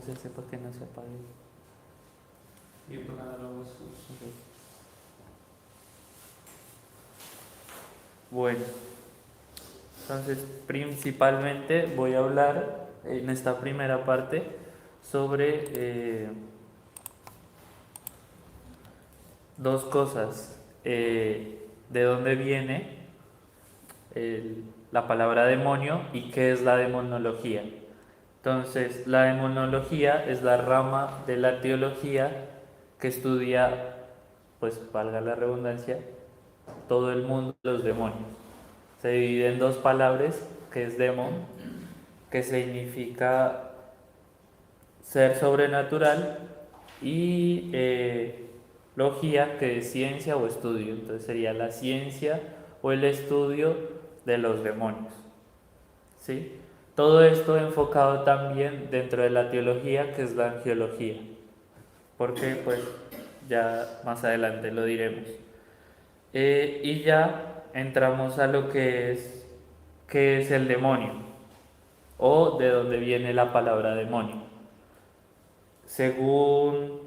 ese para que no se apague. Y por nada lo uso. Bueno, entonces principalmente voy a hablar en esta primera parte sobre dos cosas. De dónde viene la palabra demonio y qué es la demonología. Entonces, la demonología es la rama de la teología que estudia, pues valga la redundancia, todo el mundo de los demonios. Se divide en dos palabras, que es demon, que significa ser sobrenatural, y logía, que es ciencia o estudio. Entonces sería la ciencia o el estudio de los demonios. ¿Sí? Todo esto enfocado también dentro de la teología, que es la angiología, porque pues ya más adelante lo diremos. Y ya entramos a lo que es qué es el demonio o de dónde viene la palabra demonio. Según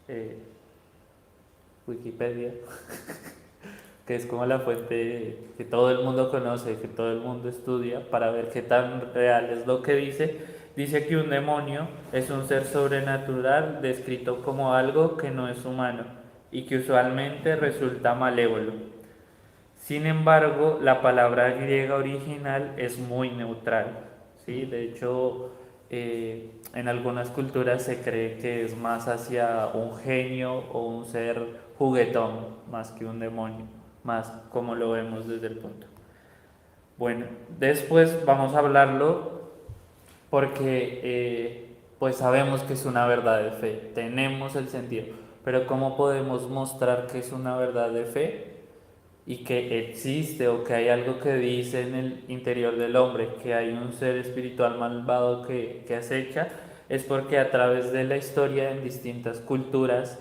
eh, Wikipedia, que es como la fuente que todo el mundo conoce, que todo el mundo estudia para ver qué tan real es lo que dice que un demonio es un ser sobrenatural descrito como algo que no es humano y que usualmente resulta malévolo. Sin embargo, la palabra griega original es muy neutral, ¿sí? De hecho, en algunas culturas se cree que es más hacia un genio o un ser juguetón más que un demonio, más como lo vemos desde el punto. Bueno, después vamos a hablarlo porque pues sabemos que es una verdad de fe, tenemos el sentido, pero ¿cómo podemos mostrar que es una verdad de fe? Y que existe o que hay algo que dice en el interior del hombre, que hay un ser espiritual malvado que acecha, es porque a través de la historia en distintas culturas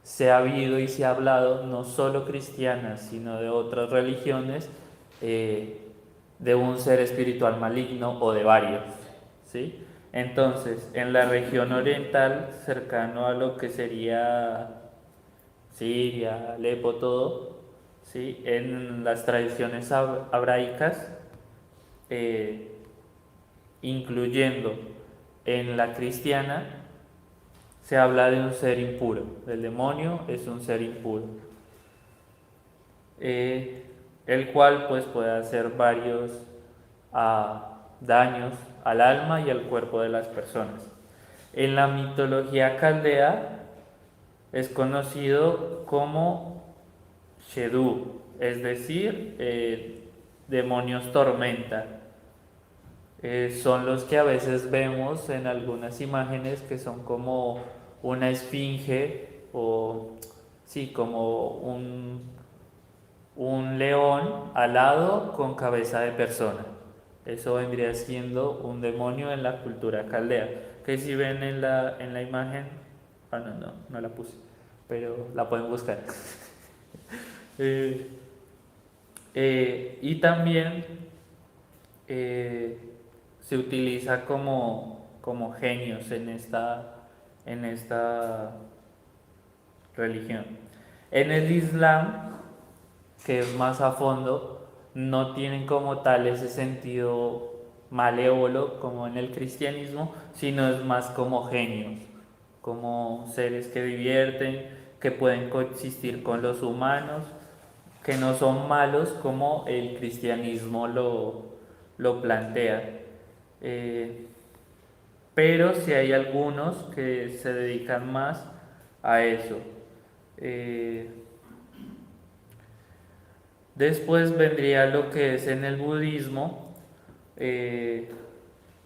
se ha habido y se ha hablado, no solo cristianas, sino de otras religiones, de un ser espiritual maligno o de varios, ¿sí? Entonces, en la región oriental, cercano a lo que sería Siria, Alepo, todo, ¿sí? En las tradiciones abraicas, eh, incluyendo en la cristiana, se habla de un ser impuro. El demonio es un ser impuro, el cual pues puede hacer varios daños al alma y al cuerpo de las personas. En la mitología caldea es conocido como Shedu, es decir, demonios tormenta. Son los que a veces vemos en algunas imágenes que son como una esfinge o sí, como un león alado con cabeza de persona. Eso vendría siendo un demonio en la cultura caldea. Que si ven en la imagen, no la puse, pero la pueden buscar. Eh, y también eh, se utiliza como genios en esta religión. En el Islam, que es más a fondo, no tienen como tal ese sentido malévolo como en el cristianismo, sino es más como genios, como seres que divierten, que pueden coexistir con los humanos, que no son malos como el cristianismo lo plantea. Eh, pero si hay algunos que se dedican más a eso. Eh, Después vendría lo que es en el budismo, eh,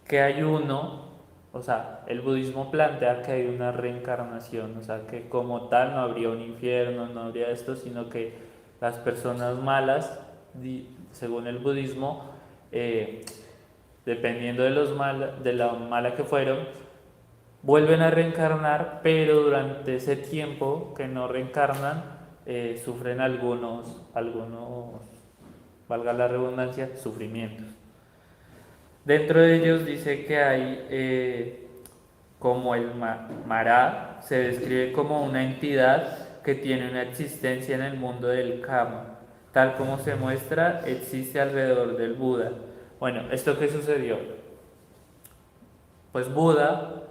que hay uno, o sea, el budismo plantea que hay una reencarnación, o sea, que como tal no habría un infierno, no habría esto, sino que las personas malas, según el budismo, eh, dependiendo de la mala que fueron, vuelven a reencarnar, pero durante ese tiempo que no reencarnan, sufren valga la redundancia, sufrimientos. Dentro de ellos dice que hay como el Mará se describe como una entidad que tiene una existencia en el mundo del Kama, tal como se muestra, existe alrededor del Buda. Bueno, ¿esto qué sucedió? Pues Buda,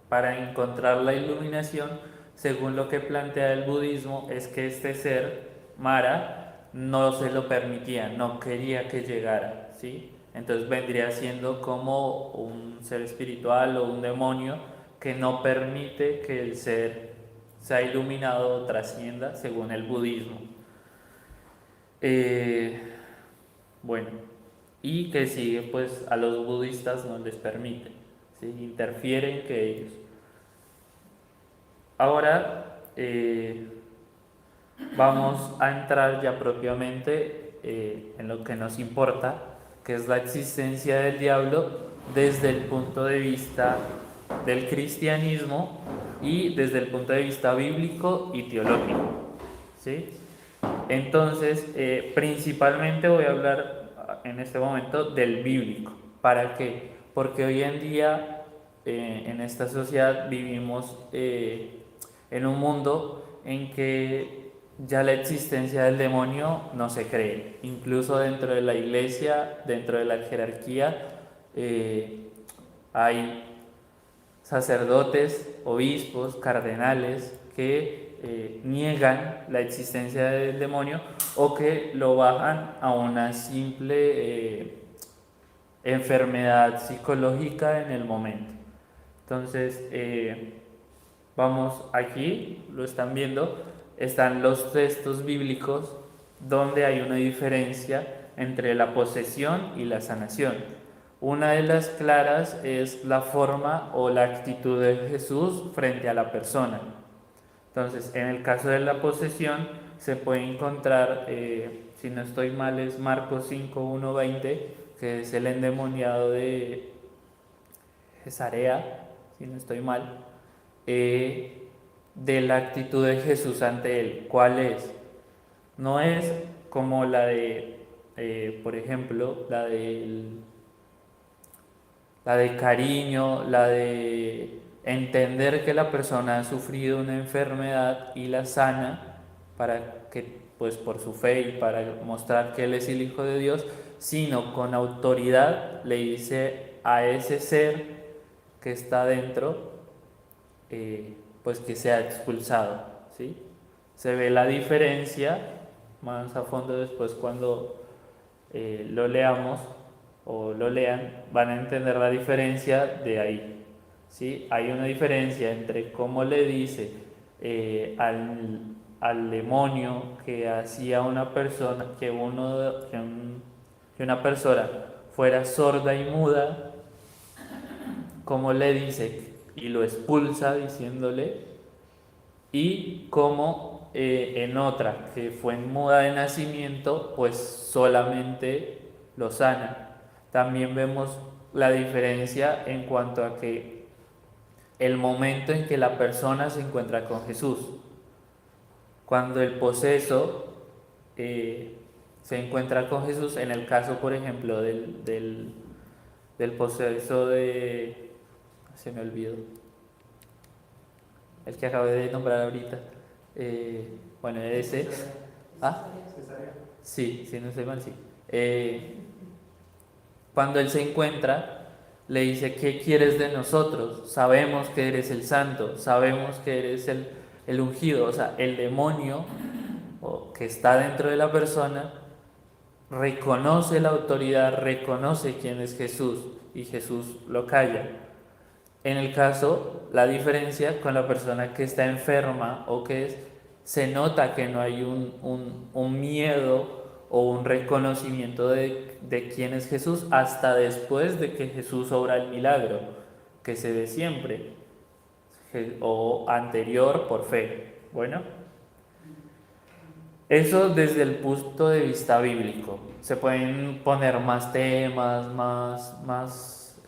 para encontrar la iluminación, según lo que plantea el budismo, es que este ser, Mara, no se lo permitía, no quería que llegara, ¿sí? Entonces vendría siendo como un ser espiritual o un demonio que no permite que el ser sea iluminado o trascienda, según el budismo. Eh, bueno, y que sigue, pues a los budistas no les permite, ¿sí? Interfieren que ellos. Ahora vamos a entrar ya propiamente en lo que nos importa, que es la existencia del diablo desde el punto de vista del cristianismo y desde el punto de vista bíblico y teológico, ¿sí? Entonces, principalmente voy a hablar en este momento del bíblico. ¿Para qué? Porque hoy en día en esta sociedad vivimos en un mundo en que ya la existencia del demonio no se cree. Incluso dentro de la iglesia, dentro de la jerarquía, hay sacerdotes, obispos, cardenales que niegan la existencia del demonio o que lo bajan a una simple enfermedad psicológica en el momento. Entonces, vamos aquí, lo están viendo, están los textos bíblicos donde hay una diferencia entre la posesión y la sanación. Una de las claras es la forma o la actitud de Jesús frente a la persona. Entonces, en el caso de la posesión, se puede encontrar, si no estoy mal, es Marcos 5, 1, 20, que es el endemoniado de Cesarea, si no estoy mal, de la actitud de Jesús ante él. ¿Cuál es? No es como la de, por ejemplo, la de cariño, la de entender que la persona ha sufrido una enfermedad y la sana para que, pues por su fe y para mostrar que él es el Hijo de Dios, sino con autoridad le dice a ese ser que está dentro, pues que sea expulsado, ¿sí? Se ve la diferencia más a fondo después cuando lo leamos o lo lean, van a entender la diferencia de ahí, ¿sí? Hay una diferencia entre cómo le dice al demonio que hacía una persona, que una persona fuera sorda y muda, cómo le dice y lo expulsa diciéndole, y cómo en otra que fue muda de nacimiento, pues solamente lo sana. También vemos la diferencia en cuanto a que el momento en que la persona se encuentra con Jesús, cuando el poseso se encuentra con Jesús, en el caso, por ejemplo, del poseso de... se me olvidó, el que acabé de nombrar ahorita, bueno, ese... ¿Ah? Sí, no estoy mal, sí. Cuando él se encuentra, le dice, ¿qué quieres de nosotros? Sabemos que eres el santo, sabemos que eres el ungido. O sea, el demonio que está dentro de la persona reconoce la autoridad, reconoce quién es Jesús y Jesús lo calla. En el caso, la diferencia con la persona que está enferma o se nota que no hay un miedo o un reconocimiento de quién es Jesús hasta después de que Jesús obra el milagro, que se ve siempre, o anterior por fe. Bueno, eso desde el punto de vista bíblico. Se pueden poner más temas, más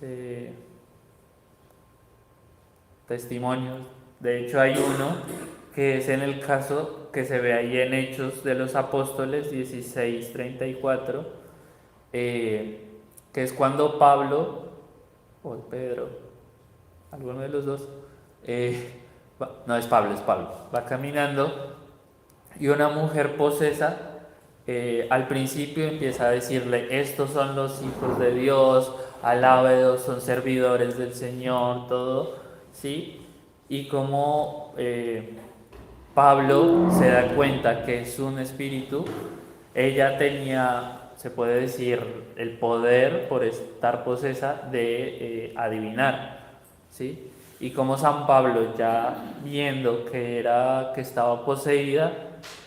testimonios. De hecho, hay uno que es en el caso que se ve ahí en Hechos de los Apóstoles 16:34, que es cuando Pablo o Pedro, alguno de los dos, no es Pablo, va caminando y una mujer posesa al principio empieza a decirle, estos son los hijos de Dios, alábedos, son servidores del Señor, todo, ¿sí? Y como Pablo se da cuenta que es un espíritu, ella tenía, se puede decir, el poder por estar posesa de adivinar, ¿sí? Y como San Pablo, ya viendo que estaba poseída,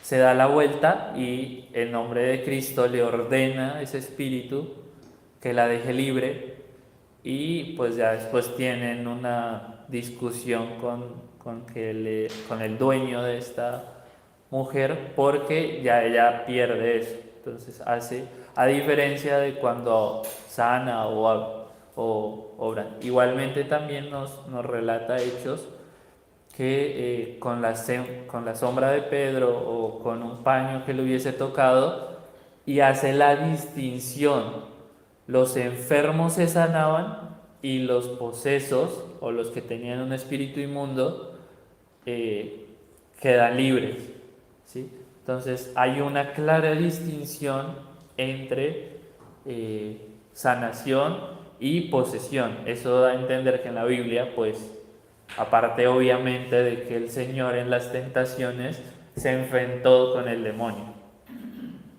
se da la vuelta y en nombre de Cristo le ordena a ese espíritu que la deje libre, y pues ya después tienen una discusión con el dueño de esta mujer, porque ya ella pierde eso. Entonces hace, a diferencia de cuando sana o obra. Igualmente también nos relata Hechos que con la sombra de Pedro o con un paño que le hubiese tocado, y hace la distinción. Los enfermos se sanaban y los posesos o los que tenían un espíritu inmundo eh, quedan libres, ¿sí? Entonces hay una clara distinción entre sanación y posesión. Eso da a entender que en la Biblia, pues, aparte obviamente de que el Señor en las tentaciones se enfrentó con el demonio,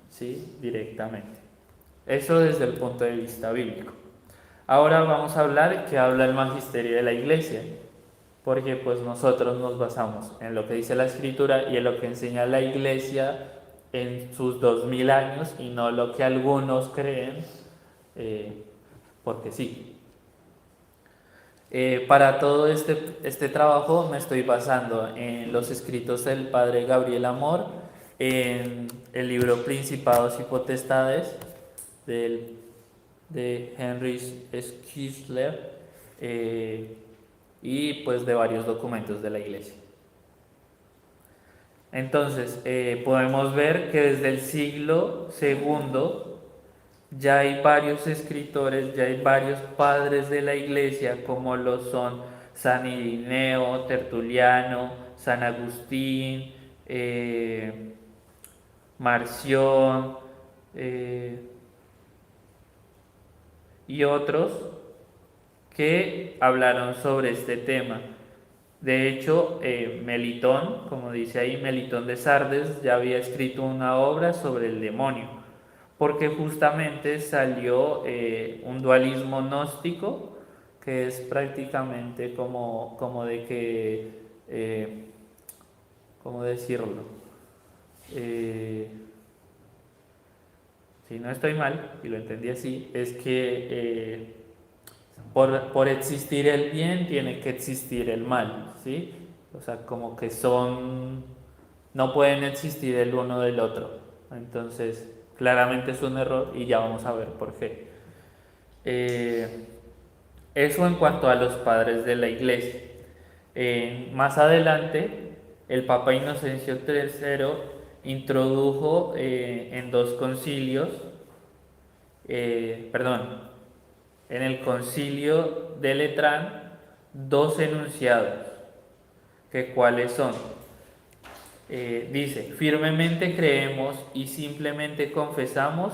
¿sí? Directamente. Eso desde el punto de vista bíblico. Ahora vamos a hablar qué habla el magisterio de la Iglesia, porque pues nosotros nos basamos en lo que dice la Escritura y en lo que enseña la Iglesia en sus 2000 años, y no lo que algunos creen, porque sí. Para todo este trabajo me estoy basando en los escritos del padre Gabriel Amor, en el libro Principados y Potestades de Heinrich Schiller, y pues de varios documentos de la Iglesia. Entonces, podemos ver que desde el siglo II ya hay varios escritores, ya hay varios padres de la Iglesia, como lo son San Irineo, Tertuliano, San Agustín, Marción, y otros que hablaron sobre este tema. De hecho, Melitón, como dice ahí, Melitón de Sardes, ya había escrito una obra sobre el demonio, porque justamente salió un dualismo gnóstico, que es prácticamente como de que, ¿cómo decirlo? Si no estoy mal, y lo entendí así, es que por existir el bien tiene que existir el mal, ¿sí? O sea, como que no pueden existir el uno del otro. Entonces, claramente es un error y ya vamos a ver por qué. Eso en cuanto a los padres de la Iglesia. Más adelante, el Papa Inocencio III introdujo en dos concilios, en el concilio de Letrán, dos enunciados, que cuáles son. Dice, firmemente creemos y simplemente confesamos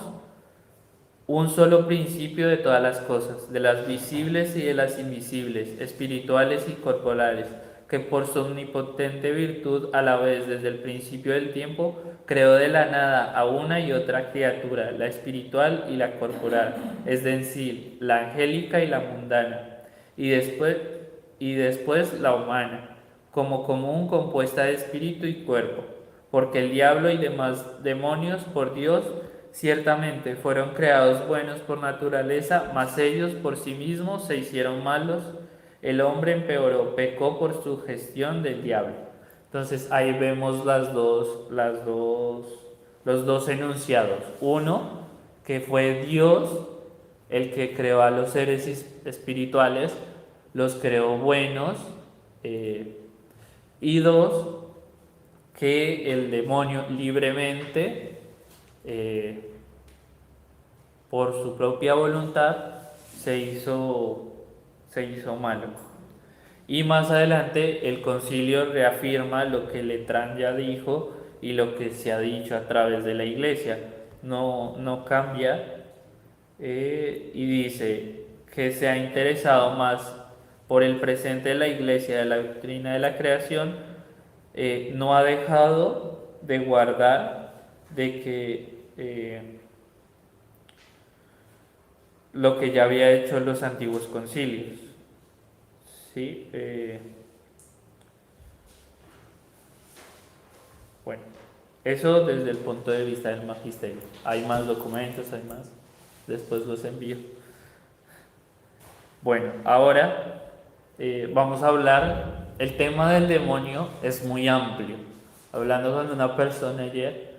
un solo principio de todas las cosas, de las visibles y de las invisibles, espirituales y corporales, que por su omnipotente virtud, a la vez desde el principio del tiempo, creó de la nada a una y otra criatura, la espiritual y la corporal, es decir, la angélica y la mundana, y después la humana, como común compuesta de espíritu y cuerpo, porque el diablo y demás demonios por Dios ciertamente fueron creados buenos por naturaleza, mas ellos por sí mismos se hicieron malos. El hombre empeoró, pecó por su gestión del diablo. Entonces ahí vemos los dos enunciados. Uno, que fue Dios el que creó a los seres espirituales, los creó buenos, y dos, que el demonio libremente, por su propia voluntad, se hizo malo. Y más adelante el concilio reafirma lo que Letrán ya dijo y lo que se ha dicho a través de la iglesia. No cambia, y dice que se ha interesado más por el presente de la iglesia, de la doctrina de la creación. No ha dejado de guardar de que lo que ya había hecho los antiguos concilios. ¿Sí? Bueno, eso desde el punto de vista del magisterio. Hay más documentos, hay más. Después los envío. Bueno, ahora vamos a hablar. El tema del demonio es muy amplio. Hablando con una persona ayer,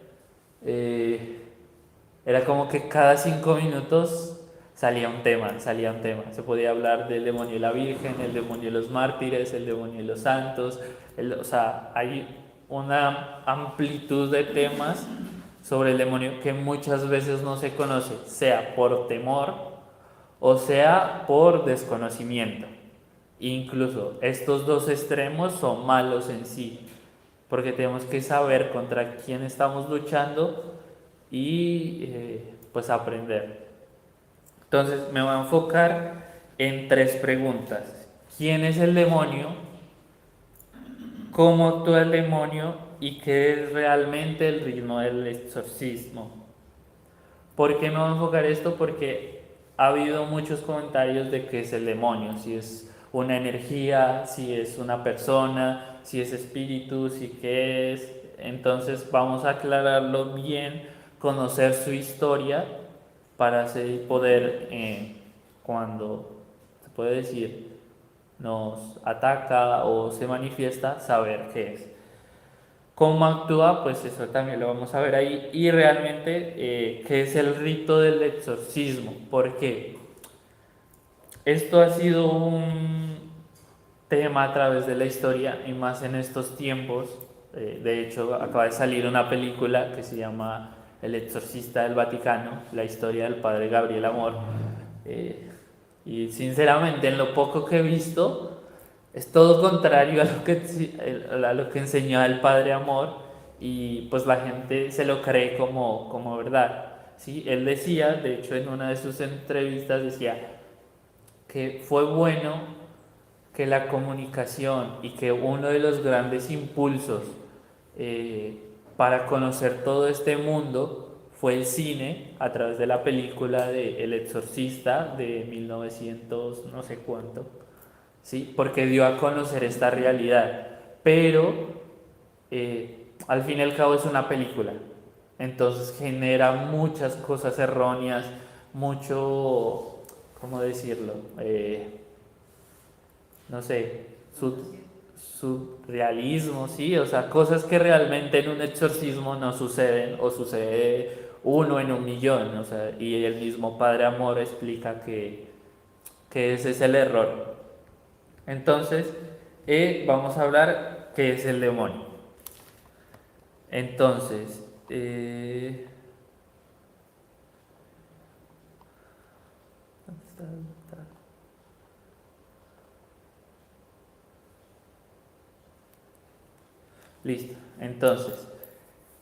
era como que cada 5 minutos salía un tema, salía un tema. Se podía hablar del demonio de la Virgen, el demonio de los mártires, el demonio de los santos. O sea, hay una amplitud de temas sobre el demonio que muchas veces no se conoce, sea por temor o sea por desconocimiento. Incluso estos dos extremos son malos en sí, porque tenemos que saber contra quién estamos luchando y pues aprender. Entonces me voy a enfocar en 3 preguntas. ¿Quién es el demonio? ¿Cómo actúa el demonio? ¿Y qué es realmente el ritmo del exorcismo? ¿Por qué me voy a enfocar esto? Porque ha habido muchos comentarios de qué es el demonio, si es una energía, si es una persona, si es espíritu, si qué es. Entonces vamos a aclararlo bien, conocer su historia para así poder, cuando se puede decir, nos ataca o se manifiesta, saber qué es. ¿Cómo actúa? Pues eso también lo vamos a ver ahí. Y realmente, ¿qué es el rito del exorcismo? ¿Por qué? Esto ha sido un tema a través de la historia y más en estos tiempos. De hecho, acaba de salir una película que se llama El exorcista del Vaticano, la historia del padre Gabriel Amor. Y sinceramente, en lo poco que he visto, es todo contrario a lo que enseñó el Padre Amor, y pues la gente se lo cree como verdad. ¿Sí? Él decía, de hecho en una de sus entrevistas decía que fue bueno que la comunicación y que uno de los grandes impulsos para conocer todo este mundo fue el cine a través de la película de El Exorcista de 1900 no sé cuánto. ¿Sí? Porque dio a conocer esta realidad. Pero al fin y al cabo es una película. Entonces genera muchas cosas erróneas, mucho, ¿cómo decirlo? No sé, surrealismo, ¿sí? O sea, cosas que realmente en un exorcismo no suceden o sucede uno en 1 millón. O sea, y el mismo Padre Amor explica que ese es el error. Entonces, vamos a hablar qué es el demonio. Entonces, ¿dónde está? Listo. Entonces,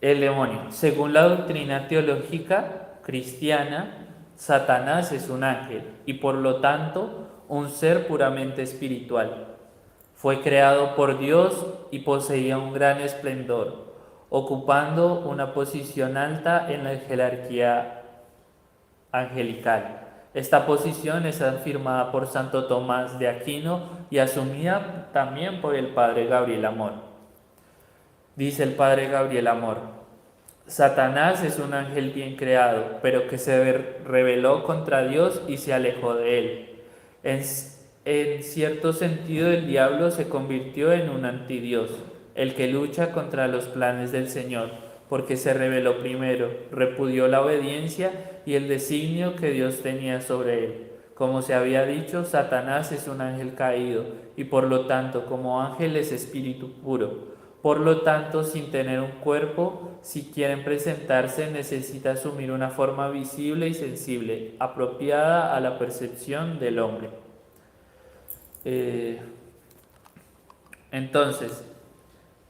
el demonio. Según la doctrina teológica cristiana, Satanás es un ángel y por lo tanto un ser puramente espiritual. Fue creado por Dios y poseía un gran esplendor, ocupando una posición alta en la jerarquía angelical. Esta posición es afirmada por Santo Tomás de Aquino y asumida también por el padre Gabriel Amor. Dice el padre Gabriel Amor: Satanás es un ángel bien creado, pero que se rebeló contra Dios y se alejó de él. En cierto sentido, el diablo se convirtió en un antidios, el que lucha contra los planes del Señor, porque se rebeló primero, repudió la obediencia y el designio que Dios tenía sobre él. Como se había dicho, Satanás es un ángel caído y por lo tanto como ángel es espíritu puro. Por lo tanto, sin tener un cuerpo, si quieren presentarse, necesita asumir una forma visible y sensible, apropiada a la percepción del hombre. Entonces,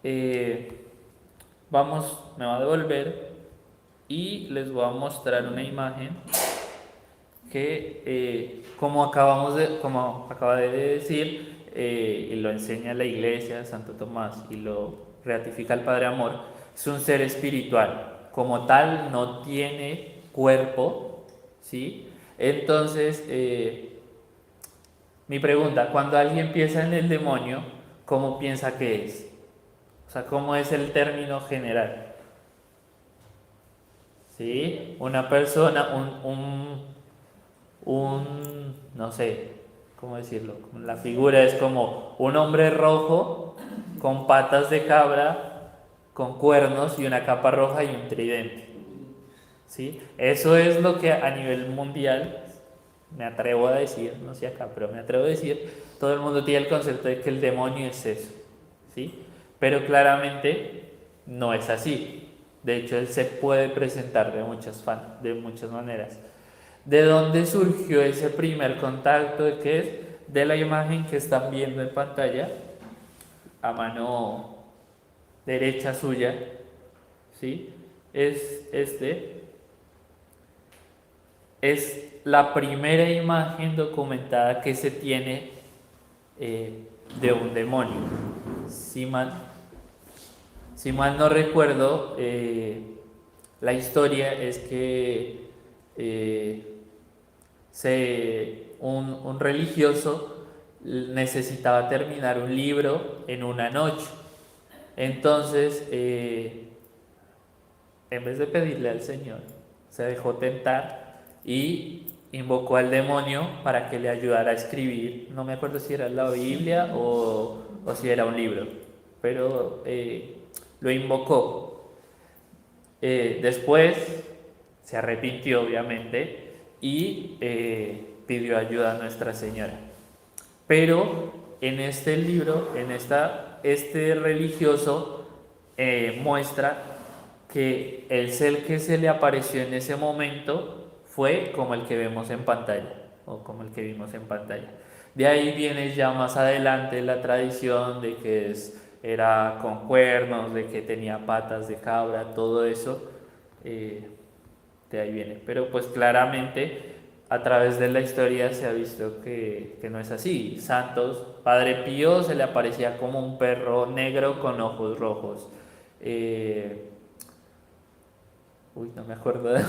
me va a devolver y les voy a mostrar una imagen que, como acaba de decir, y lo enseña la iglesia, Santo Tomás, y lo ratifica el Padre Amor, es un ser espiritual. Como tal, no tiene cuerpo, ¿sí? Entonces, mi pregunta, cuando alguien piensa en el demonio, ¿cómo piensa que es? O sea, ¿cómo es el término general? ¿Sí? Una persona, no sé, ¿cómo decirlo? La figura es como un hombre rojo con patas de cabra, con cuernos y una capa roja y un tridente. ¿Sí? Eso es lo que a nivel mundial, me atrevo a decir, no sé acá, pero me atrevo a decir, todo el mundo tiene el concepto de que el demonio es eso. ¿Sí? Pero claramente no es así. De hecho, él se puede presentar de muchas maneras. ¿De dónde surgió ese primer contacto? ¿De qué es? De la imagen que están viendo en pantalla, a mano derecha suya, ¿sí? Es la primera imagen documentada que se tiene de un demonio. Si mal no recuerdo, la historia es que un religioso necesitaba terminar un libro en una noche. Entonces, en vez de pedirle al Señor, se dejó tentar y invocó al demonio para que le ayudara a escribir. No me acuerdo si era la Biblia o si era un libro, pero lo invocó. Después se arrepintió, obviamente, y pidió ayuda a Nuestra Señora. Pero en este libro, este religioso muestra que el ser que se le apareció en ese momento fue como el que vemos en pantalla, o como el que vimos en pantalla. De ahí viene ya más adelante la tradición de que era con cuernos, de que tenía patas de cabra, todo eso, de ahí viene. Pero pues claramente a través de la historia se ha visto que no es así. Santos, Padre Pío se le aparecía como un perro negro con ojos rojos. No me acuerdo de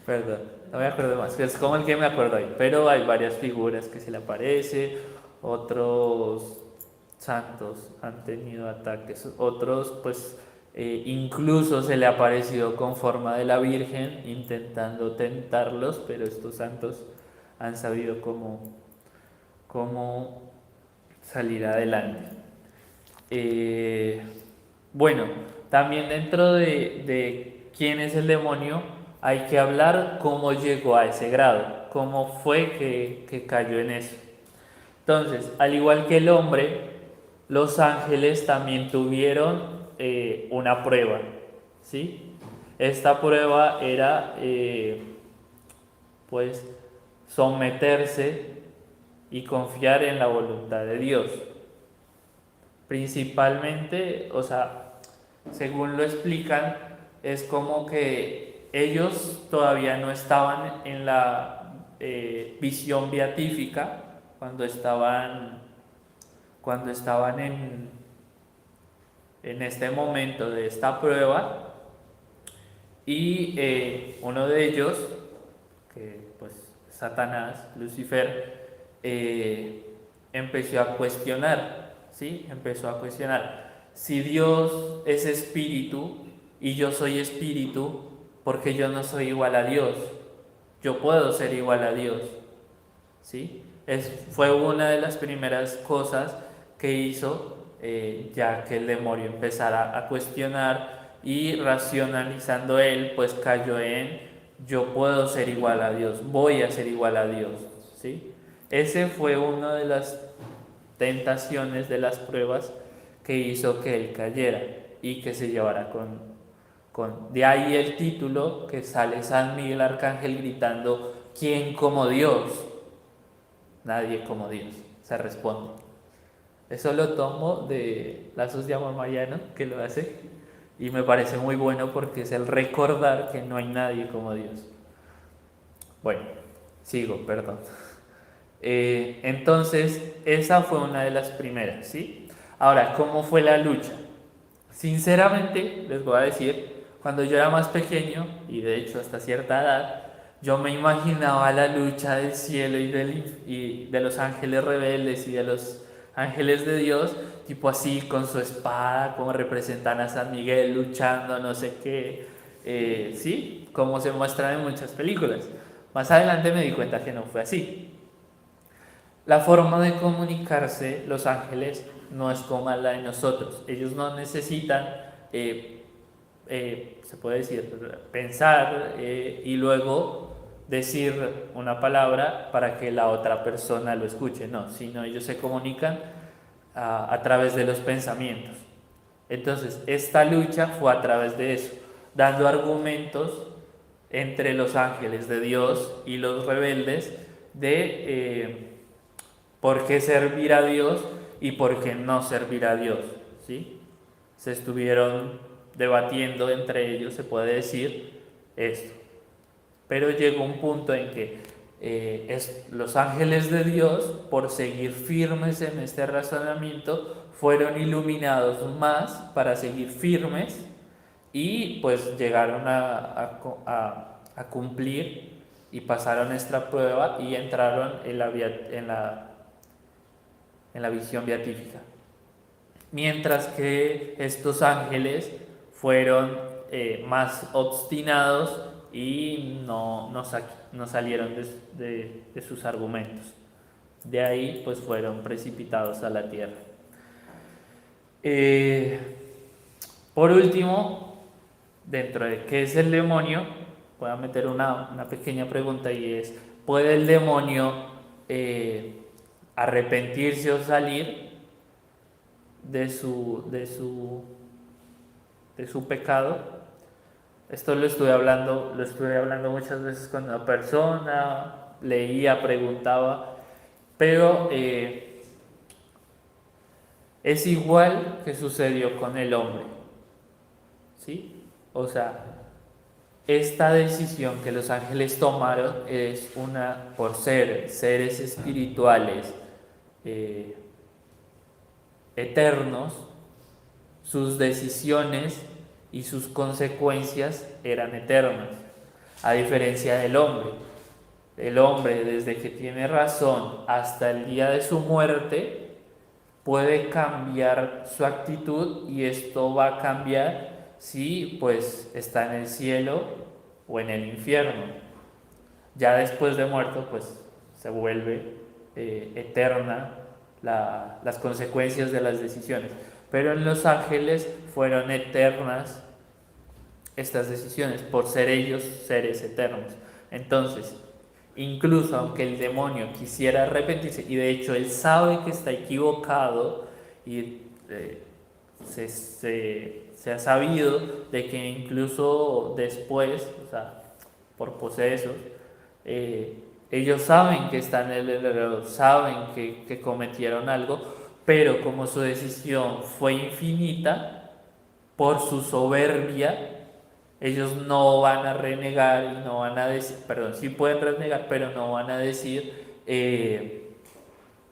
perdón, no me acuerdo más, es como el que me acuerdo ahí, pero hay varias figuras que se le aparece, otros santos han tenido ataques, otros pues incluso se le ha aparecido con forma de la Virgen intentando tentarlos, pero estos santos han sabido cómo salir adelante. Bueno, también dentro de quién es el demonio, hay que hablar cómo llegó a ese grado, cómo fue que cayó en eso. Entonces, al igual que el hombre, los ángeles también tuvieron una prueba, ¿sí? Esta prueba era, pues, someterse y confiar en la voluntad de Dios. Principalmente, o sea, según lo explican, es como que ellos todavía no estaban en la visión beatífica cuando estaban en este momento de esta prueba, y uno de ellos, que pues Satanás, Lucifer, empezó a cuestionar, ¿sí? Empezó a cuestionar, si Dios es espíritu y yo soy espíritu, ¿por qué yo no soy igual a Dios? Yo puedo ser igual a Dios, ¿sí? Fue una de las primeras cosas que hizo, ya que el demonio empezara a cuestionar, y racionalizando él, pues cayó en yo puedo ser igual a Dios, voy a ser igual a Dios, ¿sí? Ese fue una de las tentaciones, de las pruebas que hizo que él cayera y que se llevara de ahí el título que sale San Miguel Arcángel gritando: ¿quién como Dios? Nadie como Dios, se responde. Eso lo tomo de Lazos de Amor Mariano, que lo hace, y me parece muy bueno porque es el recordar que no hay nadie como Dios. Bueno, sigo, perdón. Entonces, esa fue una de las primeras, ¿sí? Ahora, ¿cómo fue la lucha? Sinceramente, les voy a decir, cuando yo era más pequeño, y de hecho hasta cierta edad, yo me imaginaba la lucha del cielo y de los ángeles rebeldes y de los ángeles de Dios, tipo así, con su espada, como representan a San Miguel luchando, no sé qué, ¿sí? Como se muestra en muchas películas. Más adelante me di cuenta que no fue así. La forma de comunicarse los ángeles no es como la de nosotros. Ellos no necesitan, se puede decir, pensar y luego decir una palabra para que la otra persona lo escuche. No, sino ellos se comunican a través de los pensamientos. Entonces, esta lucha fue a través de eso, dando argumentos entre los ángeles de Dios y los rebeldes de por qué servir a Dios y por qué no servir a Dios, ¿sí? Se estuvieron debatiendo entre ellos, se puede decir esto. Pero llegó un punto en que los ángeles de Dios, por seguir firmes en este razonamiento, fueron iluminados más para seguir firmes y pues llegaron a cumplir y pasaron esta prueba y entraron en la visión beatífica. Mientras que estos ángeles fueron más obstinados y no salieron de sus argumentos. De ahí pues fueron precipitados a la tierra. Por último, dentro de qué es el demonio, voy a meter una pequeña pregunta y es, ¿puede el demonio arrepentirse o salir de su pecado? Esto lo estuve hablando muchas veces con una persona, leía, preguntaba, pero es igual que sucedió con el hombre, ¿sí? O sea, esta decisión que los ángeles tomaron es por ser seres espirituales eternos, sus decisiones y sus consecuencias eran eternas, a diferencia del hombre. El hombre, desde que tiene razón hasta el día de su muerte, puede cambiar su actitud y esto va a cambiar si pues está en el cielo o en el infierno. Ya después de muerto pues se vuelve eterna las consecuencias de las decisiones. Pero en los ángeles fueron eternas estas decisiones por ser ellos seres eternos. Entonces, incluso aunque el demonio quisiera arrepentirse, y de hecho él sabe que está equivocado y se ha sabido de que incluso después, o sea, por posesos, ellos saben que están en el error, saben que cometieron algo, pero como su decisión fue infinita, por su soberbia, ellos no van a renegar y no van a decir, perdón, sí pueden renegar, pero no van a decir,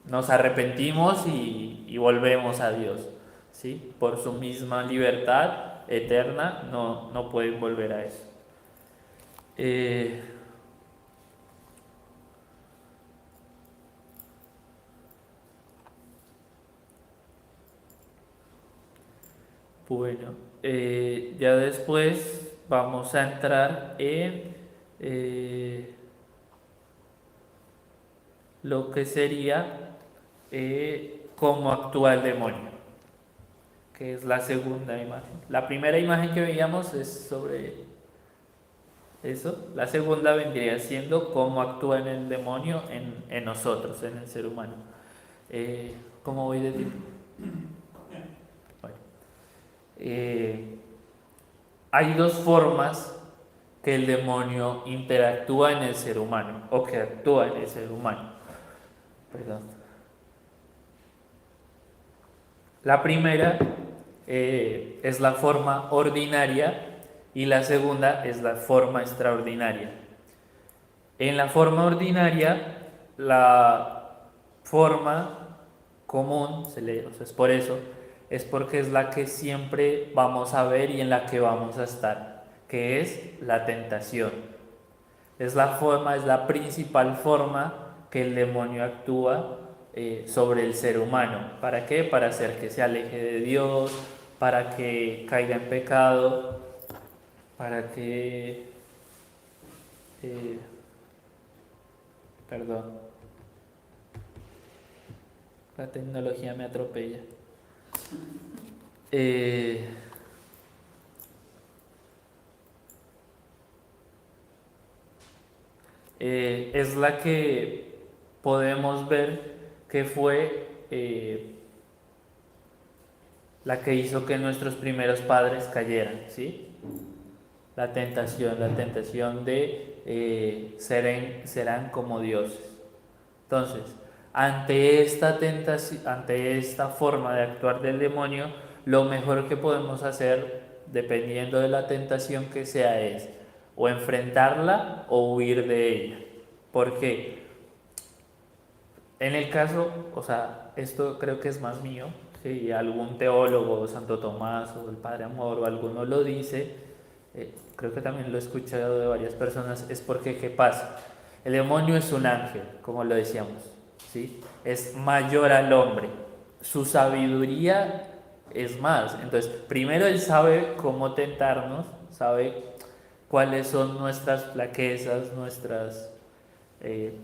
nos arrepentimos y volvemos a Dios, ¿sí? Por su misma libertad eterna no pueden volver a eso. Bueno, ya después vamos a entrar en lo que sería cómo actúa el demonio, que es la segunda imagen. La primera imagen que veíamos es sobre eso, la segunda vendría siendo cómo actúa en el demonio en nosotros, en el ser humano. ¿Cómo voy de tiempo? Bueno. Hay dos formas que el demonio interactúa en el ser humano o que actúa en el ser humano. Perdón. La primera es la forma ordinaria y la segunda es la forma extraordinaria. En la forma ordinaria, la forma común, o sea, es por eso, es porque es la que siempre vamos a ver y en la que vamos a estar, que es la tentación. Es la principal forma que el demonio actúa sobre el ser humano. ¿Para qué? Para hacer que se aleje de Dios, para que caiga en pecado, para que... eh, perdón, la tecnología me atropella. Eh, es la que podemos ver que fue la que hizo que nuestros primeros padres cayeran, ¿sí? La tentación de serán como dioses. Entonces, ante esta tentación, ante esta forma de actuar del demonio, lo mejor que podemos hacer, dependiendo de la tentación que sea, es o enfrentarla o huir de ella. ¿Por qué? En el caso, o sea, esto creo que es más mío, si algún teólogo, Santo Tomás o el Padre Amor o alguno lo dice, creo que también lo he escuchado de varias personas, es porque, ¿qué pasa? El demonio es un ángel, como lo decíamos, ¿sí? Es mayor al hombre, su sabiduría es más, entonces, primero él sabe cómo tentarnos, sabe cuáles son nuestras flaquezas, eh,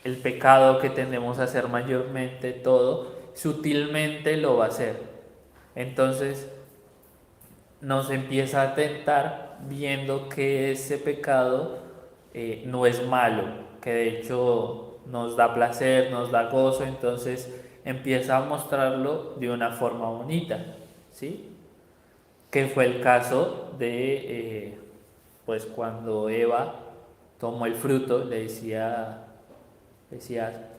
el pecado que tendemos a hacer mayormente, todo, sutilmente lo va a hacer. Entonces nos empieza a tentar viendo que ese pecado no es malo, que de hecho nos da placer, nos da gozo, entonces empieza a mostrarlo de una forma bonita, ¿sí? Que fue el caso de, pues cuando Eva tomó el fruto, decía,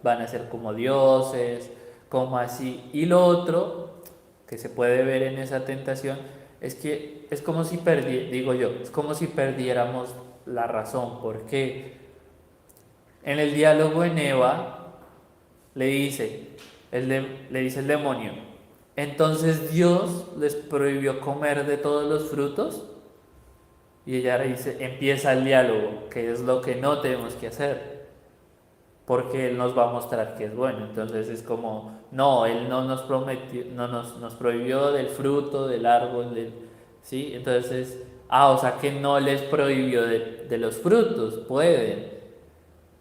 van a ser como dioses, como así. Y lo otro que se puede ver en esa tentación es que es como si digo yo, es como si perdiéramos la razón, porque en el diálogo en Eva le dice, le dice el demonio, entonces Dios les prohibió comer de todos los frutos. Y ella dice, empieza el diálogo, que es lo que no tenemos que hacer, porque Él nos va a mostrar que es bueno. Entonces es como, no, Él no nos prometió, no nos prohibió del fruto, del árbol, ¿sí? Entonces, o sea que no les prohibió de los frutos, pueden.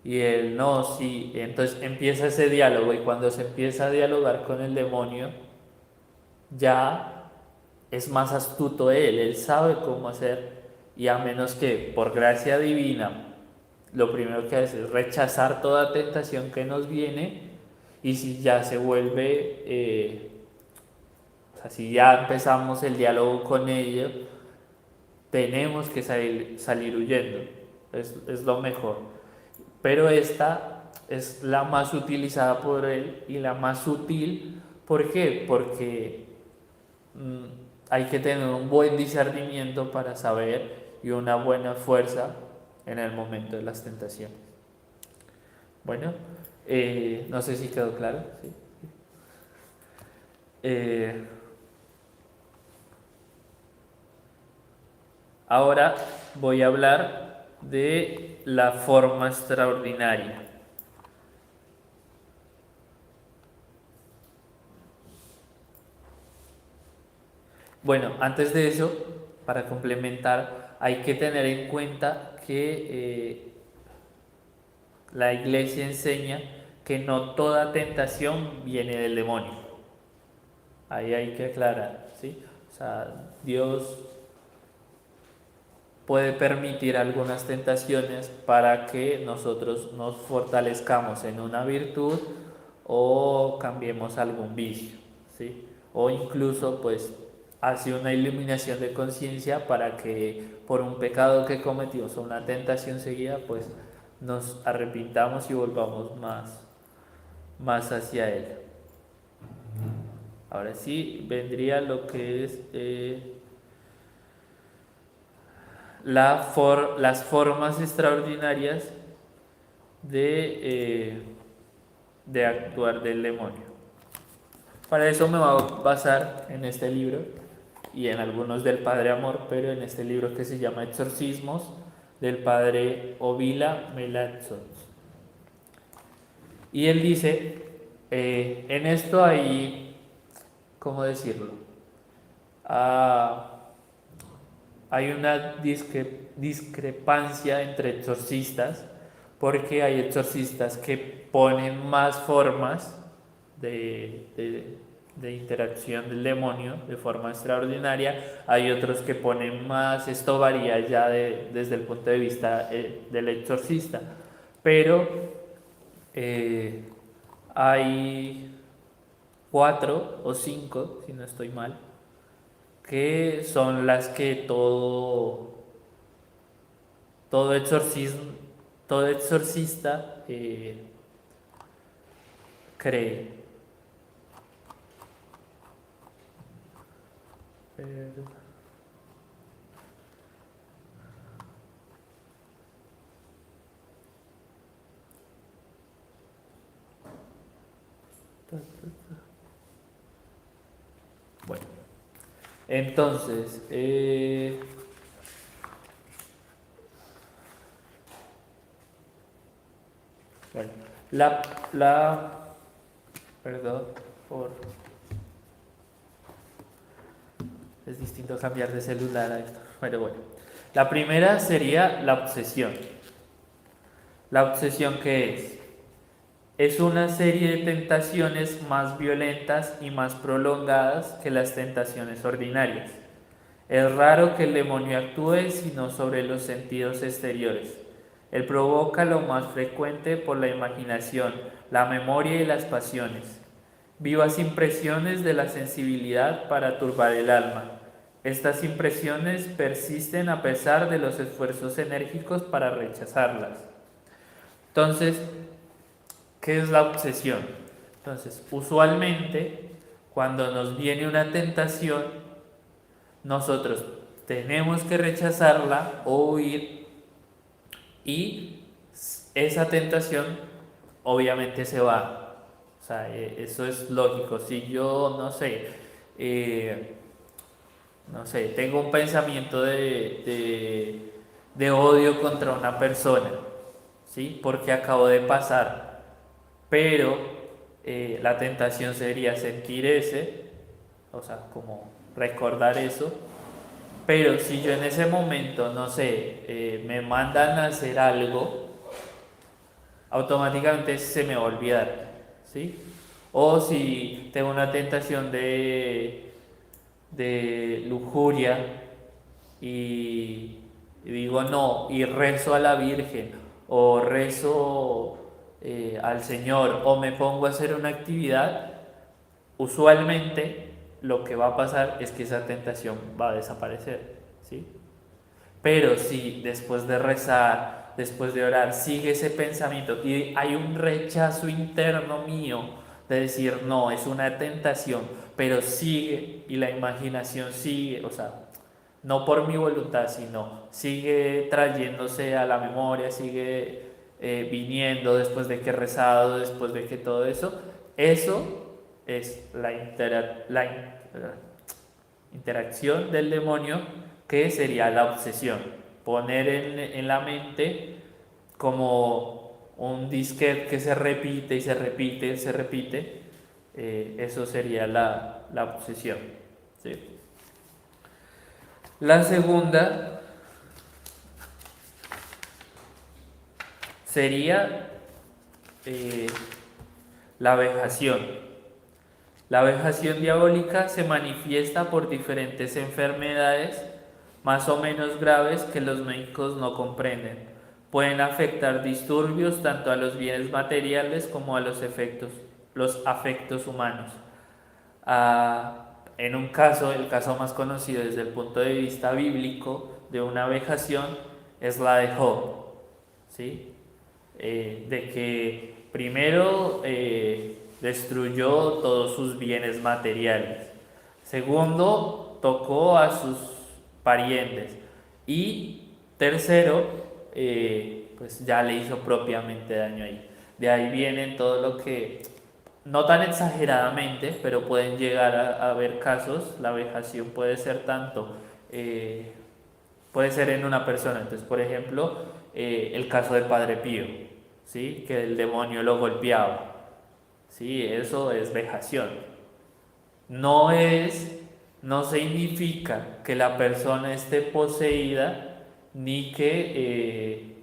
Y Él no, sí. Entonces empieza ese diálogo y cuando se empieza a dialogar con el demonio, ya es más astuto Él sabe cómo hacer y a menos que por gracia divina lo primero que hace es rechazar toda tentación que nos viene y si ya se vuelve, o sea, si ya empezamos el diálogo con ello, tenemos que salir huyendo, es lo mejor. Pero esta es la más utilizada por él y la más sutil. ¿Por qué? Porque hay que tener un buen discernimiento para saber y una buena fuerza en el momento de las tentaciones. Bueno, no sé si quedó claro. ¿Sí? Ahora voy a hablar de la forma extraordinaria. Bueno, antes de eso, para complementar, hay que tener en cuenta que la iglesia enseña que no toda tentación viene del demonio. Ahí hay que aclarar, ¿sí? O sea, Dios puede permitir algunas tentaciones para que nosotros nos fortalezcamos en una virtud o cambiemos algún vicio, ¿sí? O incluso pues hace una iluminación de conciencia para que por un pecado que cometimos o una tentación seguida pues nos arrepintamos y volvamos más hacia Él. Ahora sí vendría lo que es las formas extraordinarias de actuar del demonio. Para eso me voy a basar en este libro y en algunos del Padre Amor, pero en este libro que se llama Exorcismos del Padre Ovila Melancthon. Y él dice, en esto hay, ¿cómo decirlo? Hay una discrepancia entre exorcistas, porque hay exorcistas que ponen más formas de interacción del demonio de forma extraordinaria, hay otros que ponen más, esto varía ya desde el punto de vista del exorcista, pero hay 4 o 5, si no estoy mal, que son las que todo exorcista cree. Bueno, entonces, bueno, perdón, es distinto cambiar de celular a esto, pero bueno, la primera sería la obsesión. La obsesión, ¿qué es una serie de tentaciones más violentas y más prolongadas que las tentaciones ordinarias. Es raro que el demonio actúe sino sobre los sentidos exteriores. Él provoca lo más frecuente por la imaginación, la memoria y las pasiones. Vivas impresiones de la sensibilidad para turbar el alma. Estas impresiones persisten a pesar de los esfuerzos enérgicos para rechazarlas. Entonces, ¿qué es la obsesión? Entonces, usualmente, cuando nos viene una tentación, nosotros tenemos que rechazarla o huir, y esa tentación obviamente se va. O sea, eso es lógico. Si yo, no sé, tengo un pensamiento de odio contra una persona, ¿sí? Porque acabo de pasar, pero la tentación sería sentir o sea, como recordar eso, pero si yo en ese momento, no sé, me mandan a hacer algo, automáticamente se me va a olvidar, ¿sí? O si tengo una tentación de lujuria y digo no, y rezo a la Virgen, o rezo al Señor, o me pongo a hacer una actividad, usualmente lo que va a pasar es que esa tentación va a desaparecer, ¿sí? Pero si después de rezar, después de orar, sigue ese pensamiento y hay un rechazo interno mío de decir, no, es una tentación, pero sigue y la imaginación sigue, o sea, no por mi voluntad, sino sigue trayéndose a la memoria, sigue viniendo después de que he rezado, después de que todo eso, eso es la interacción del demonio, que sería la obsesión. Poner en la mente como un disquete que se repite y se repite y se repite. Eso sería la obsesión, ¿sí? La segunda sería la vejación. La vejación diabólica se manifiesta por diferentes enfermedades más o menos graves que los médicos no comprenden. Pueden afectar disturbios tanto a los bienes materiales como a los afectos humanos. En un caso, el caso más conocido desde el punto de vista bíblico de una vejación es la de Job, ¿sí? De que primero destruyó todos sus bienes materiales. Segundo, tocó a sus parientes. Y tercero, pues ya le hizo propiamente daño ahí. De ahí viene todo lo que, no tan exageradamente, pero pueden llegar a haber casos. La vejación puede ser tanto, puede ser en una persona. Entonces, por ejemplo, el caso del Padre Pío, ¿sí? Que el demonio lo golpeaba. ¿Sí? Eso es vejación. No es, no significa que la persona esté poseída ni que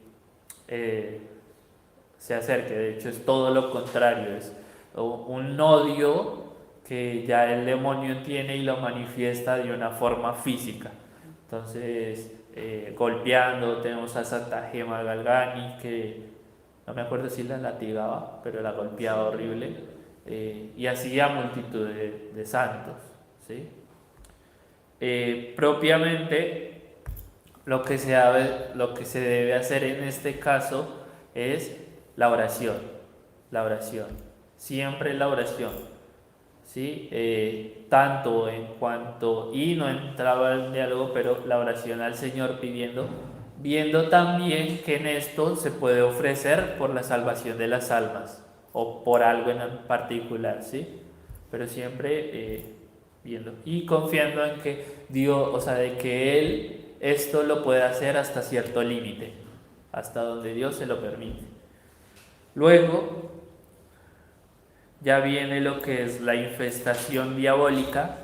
se acerque. De hecho, es todo lo contrario. Es un odio que ya el demonio tiene y lo manifiesta de una forma física. Entonces, golpeando, tenemos a Santa Gema Galgani, que no me acuerdo si la latigaba, pero la golpeaba horrible, y así a multitud de santos, ¿sí? Propiamente, lo que se debe hacer en este caso es la oración, siempre la oración, ¿sí? Tanto en cuanto, y no entraba en diálogo, pero la oración al Señor pidiendo, viendo también que en esto se puede ofrecer por la salvación de las almas o por algo en particular, ¿sí? Pero siempre viendo y confiando en que Dios, o sea, de que Él esto lo puede hacer hasta cierto límite, hasta donde Dios se lo permite. Luego ya viene lo que es la infestación diabólica,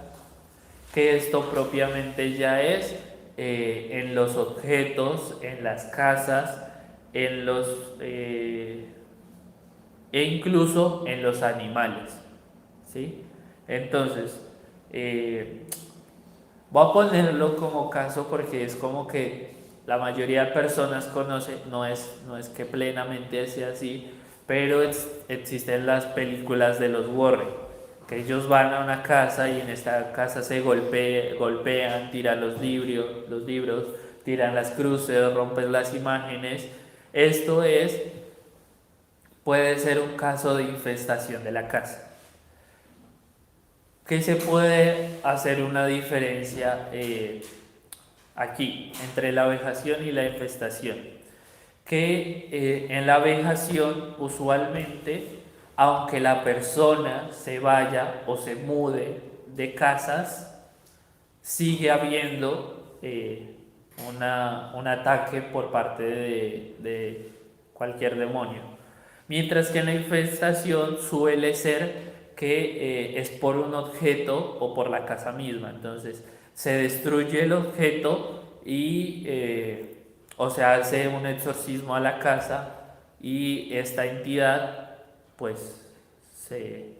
que esto propiamente ya es en los objetos, en las casas, en los e incluso en los animales, ¿sí? Entonces, voy a ponerlo como caso porque es como que la mayoría de personas conocen, no es que plenamente sea así, pero existen las películas de los Warren, que ellos van a una casa y en esta casa se golpean, tiran los libros, tiran las cruces, rompen las imágenes. Esto puede ser un caso de infestación de la casa. ¿Qué se puede hacer una diferencia aquí entre la vejación y la infestación? Que en la vejación usualmente, aunque la persona se vaya o se mude de casas, sigue habiendo un ataque por parte de cualquier demonio. Mientras que en la infestación suele ser que es por un objeto o por la casa misma. Entonces se destruye el objeto y o se hace un exorcismo a la casa y esta entidad pues se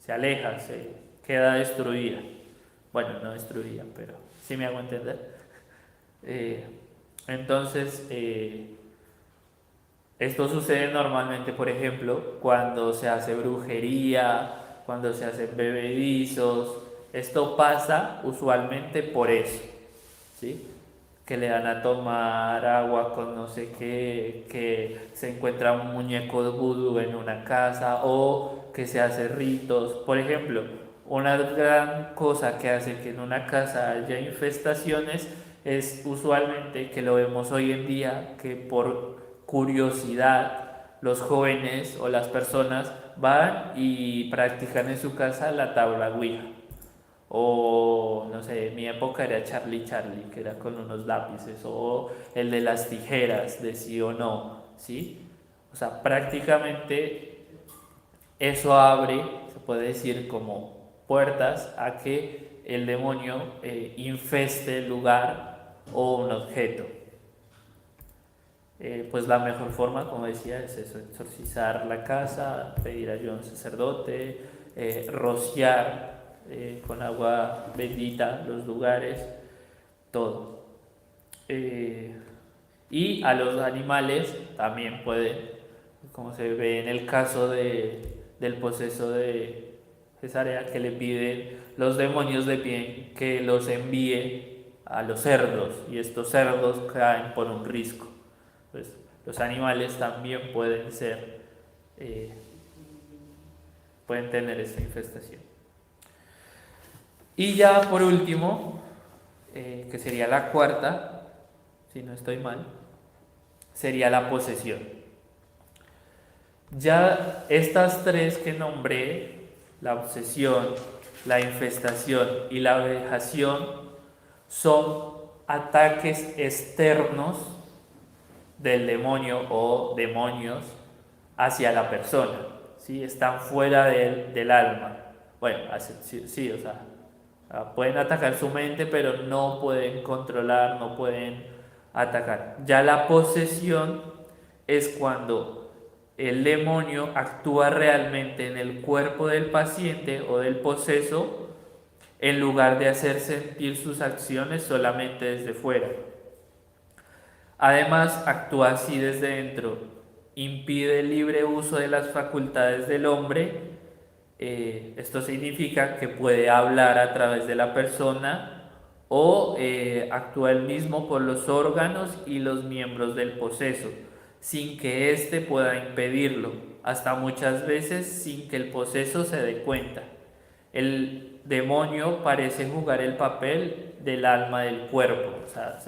aleja, se queda destruida. Bueno, no destruida, pero sí me hago entender. Entonces, esto sucede normalmente, por ejemplo, cuando se hace brujería, cuando se hacen bebedizos. Esto pasa usualmente por eso, ¿sí? Que le dan a tomar agua con no sé qué, que se encuentra un muñeco de vudú en una casa o que se hace ritos. Por ejemplo, una gran cosa que hace que en una casa haya infestaciones es usualmente, que lo vemos hoy en día, que por curiosidad los jóvenes o las personas van y practican en su casa la tabla Ouija. O no sé, en mi época era Charlie, que era con unos lápices, o el de las tijeras, de sí o no, ¿sí? O sea, prácticamente eso abre, se puede decir, como puertas a que el demonio infeste el lugar o un objeto. Pues la mejor forma, como decía, es eso: exorcizar la casa, pedir ayuda a un sacerdote, rociar con agua bendita los lugares, todo. Y a los animales también pueden, como se ve en el caso del poseso de Cesarea, que le piden, los demonios le piden que los envíe a los cerdos, y estos cerdos caen por un risco. Pues los animales también pueden ser pueden tener esta infestación. Y ya por último, que sería la cuarta, si no estoy mal, sería la posesión. Ya estas tres que nombré, la obsesión, la infestación y la vejación, son ataques externos del demonio o demonios hacia la persona, ¿sí? Están fuera del alma. Bueno, sí, o sea, pueden atacar su mente, pero no pueden controlar, no pueden atacar. Ya la posesión es cuando el demonio actúa realmente en el cuerpo del paciente o del poseso, en lugar de hacer sentir sus acciones solamente desde fuera. Además, actúa así desde dentro, impide el libre uso de las facultades del hombre. Esto significa que puede hablar a través de la persona o actúa él mismo por los órganos y los miembros del poseso, sin que éste pueda impedirlo, hasta muchas veces sin que el poseso se dé cuenta. El demonio parece jugar el papel del alma del cuerpo, o sea,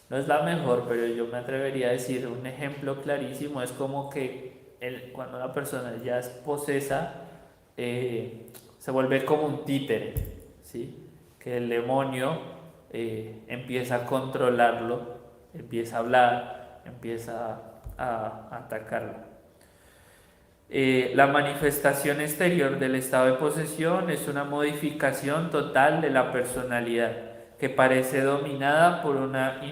no es la mejor, pero yo me atrevería a decir un ejemplo clarísimo, es como que cuando una persona ya es posesa, se vuelve como un títere, ¿sí? Que el demonio empieza a controlarlo, empieza a hablar, empieza a atacarlo. La manifestación exterior del estado de posesión es una modificación total de la personalidad, que parece dominada por una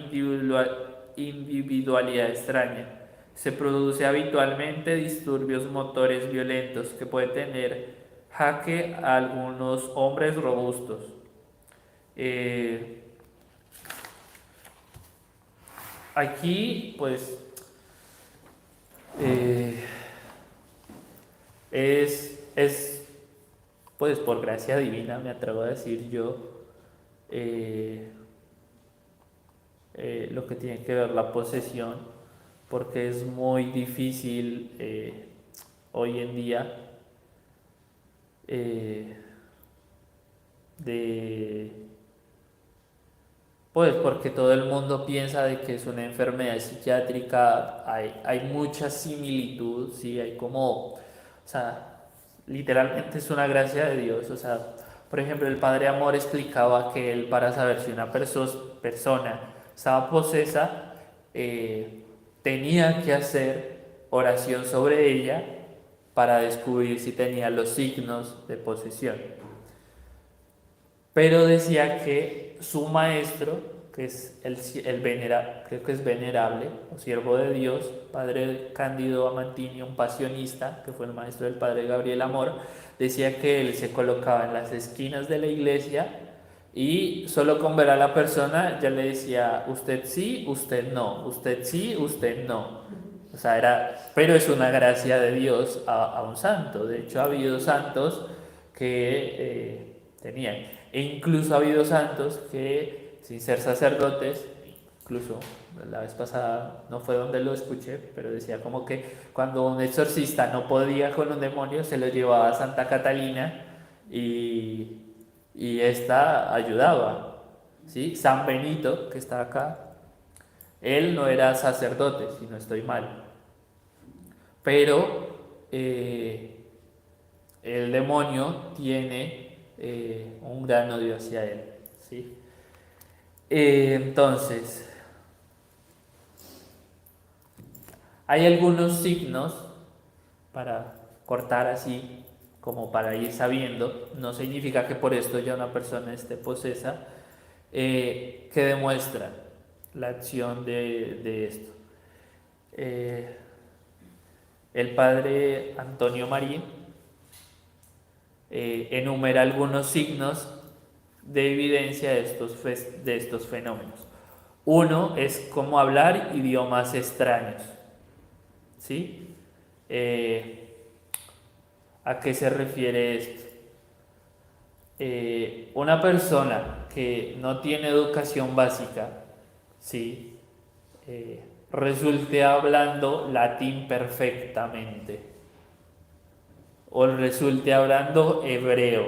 individualidad extraña. Se produce habitualmente disturbios motores violentos que puede tener jaque a algunos hombres robustos. Aquí, pues, pues por gracia divina, me atrevo a decir yo, lo que tiene que ver la posesión, porque es muy difícil hoy en día pues porque todo el mundo piensa de que es una enfermedad psiquiátrica, hay mucha similitud, ¿sí? Hay como, o sea, literalmente es una gracia de Dios, o sea, por ejemplo, el Padre Amor explicaba que él, para saber si una persona estaba posesa, tenía que hacer oración sobre ella para descubrir si tenía los signos de posesión. Pero decía que su maestro, que es creo que es venerable, o siervo de Dios, padre Cándido Amantinio, un pasionista, que fue el maestro del padre Gabriel Amor, decía que él se colocaba en las esquinas de la iglesia y solo con ver a la persona ya le decía, usted sí, usted no, usted sí, usted no. O sea, pero es una gracia de Dios a un santo. De hecho, ha habido santos que tenían. E incluso ha habido santos que, sin ser sacerdotes, incluso la vez pasada no fue donde lo escuché, pero decía como que cuando un exorcista no podía con un demonio, se lo llevaba a Santa Catalina y esta ayudaba, ¿sí? San Benito, que está acá, él no era sacerdote, si no estoy mal, pero el demonio tiene un gran odio hacia él, ¿sí? Entonces, hay algunos signos para cortar así, como para ir sabiendo, no significa que por esto ya una persona esté posesa, que demuestran la acción de esto. El padre Antonio Marín enumera algunos signos de evidencia de estos fenómenos. Uno es cómo hablar idiomas extraños, ¿sí? ¿A qué se refiere esto? Una persona que no tiene educación básica, ¿sí? Resulte hablando latín perfectamente, o resulte hablando hebreo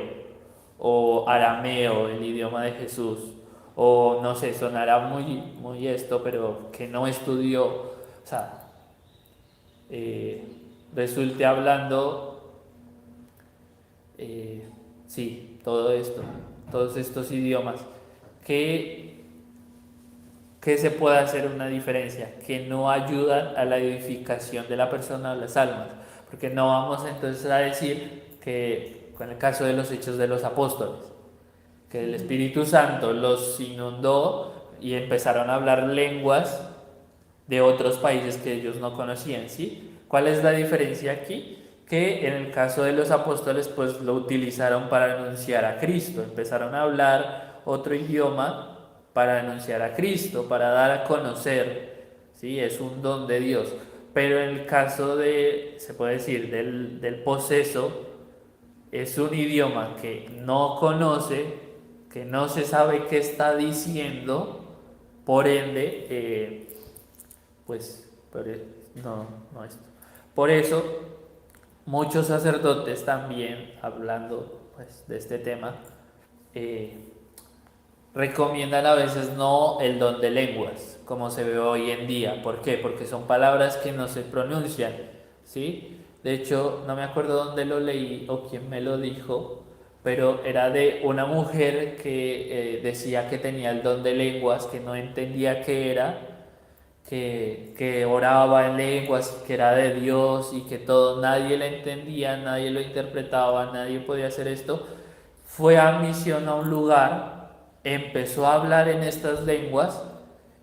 o arameo, el idioma de Jesús, o no sé, sonará muy esto, pero que no estudió, o sea, resulte hablando, sí, todo esto, todos estos idiomas, que se puede hacer una diferencia, que no ayudan a la edificación de la persona o las almas, porque no vamos entonces a decir que, con el caso de los hechos de los apóstoles, que el Espíritu Santo los inundó y empezaron a hablar lenguas de otros países que ellos no conocían, ¿sí? ¿Cuál es la diferencia aquí? Que en el caso de los apóstoles, pues lo utilizaron para anunciar a Cristo, empezaron a hablar otro idioma para anunciar a Cristo, para dar a conocer, ¿sí? Es un don de Dios. Pero en el caso de, se puede decir, del poseso, es un idioma que no conoce, que no se sabe qué está diciendo, por ende, pues, no esto. Por eso, muchos sacerdotes también, hablando pues, de este tema, recomiendan a veces no el don de lenguas, como se ve hoy en día. ¿Por qué? Porque son palabras que no se pronuncian, ¿sí? De hecho, no me acuerdo dónde lo leí o quién me lo dijo, pero era de una mujer que decía que tenía el don de lenguas, que no entendía qué era, que oraba en lenguas, que era de Dios y que todo, nadie le entendía, nadie lo interpretaba, nadie podía hacer esto. Fue a misión a un lugar, empezó a hablar en estas lenguas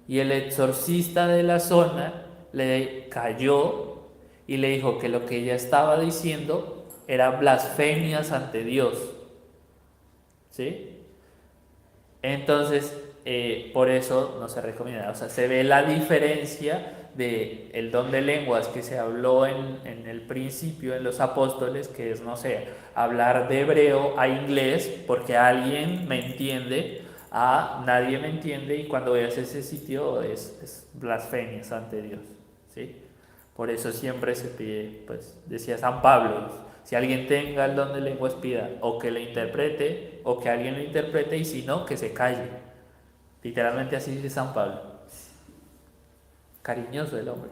y el exorcista de la zona le cayó y le dijo que lo que ella estaba diciendo era blasfemias ante Dios, ¿sí? Entonces, por eso no se recomienda. O sea, se ve la diferencia de el don de lenguas que se habló en el principio en los apóstoles, que es, no sé, hablar de hebreo a inglés porque alguien me entiende, a nadie me entiende, y cuando veas ese sitio es blasfemias ante Dios, ¿sí? Por eso siempre se pide, pues decía San Pablo, si alguien tenga el don de lenguas, pida o que le interprete o que alguien lo interprete, y si no, que se calle. Literalmente así dice San Pablo. Cariñoso el hombre,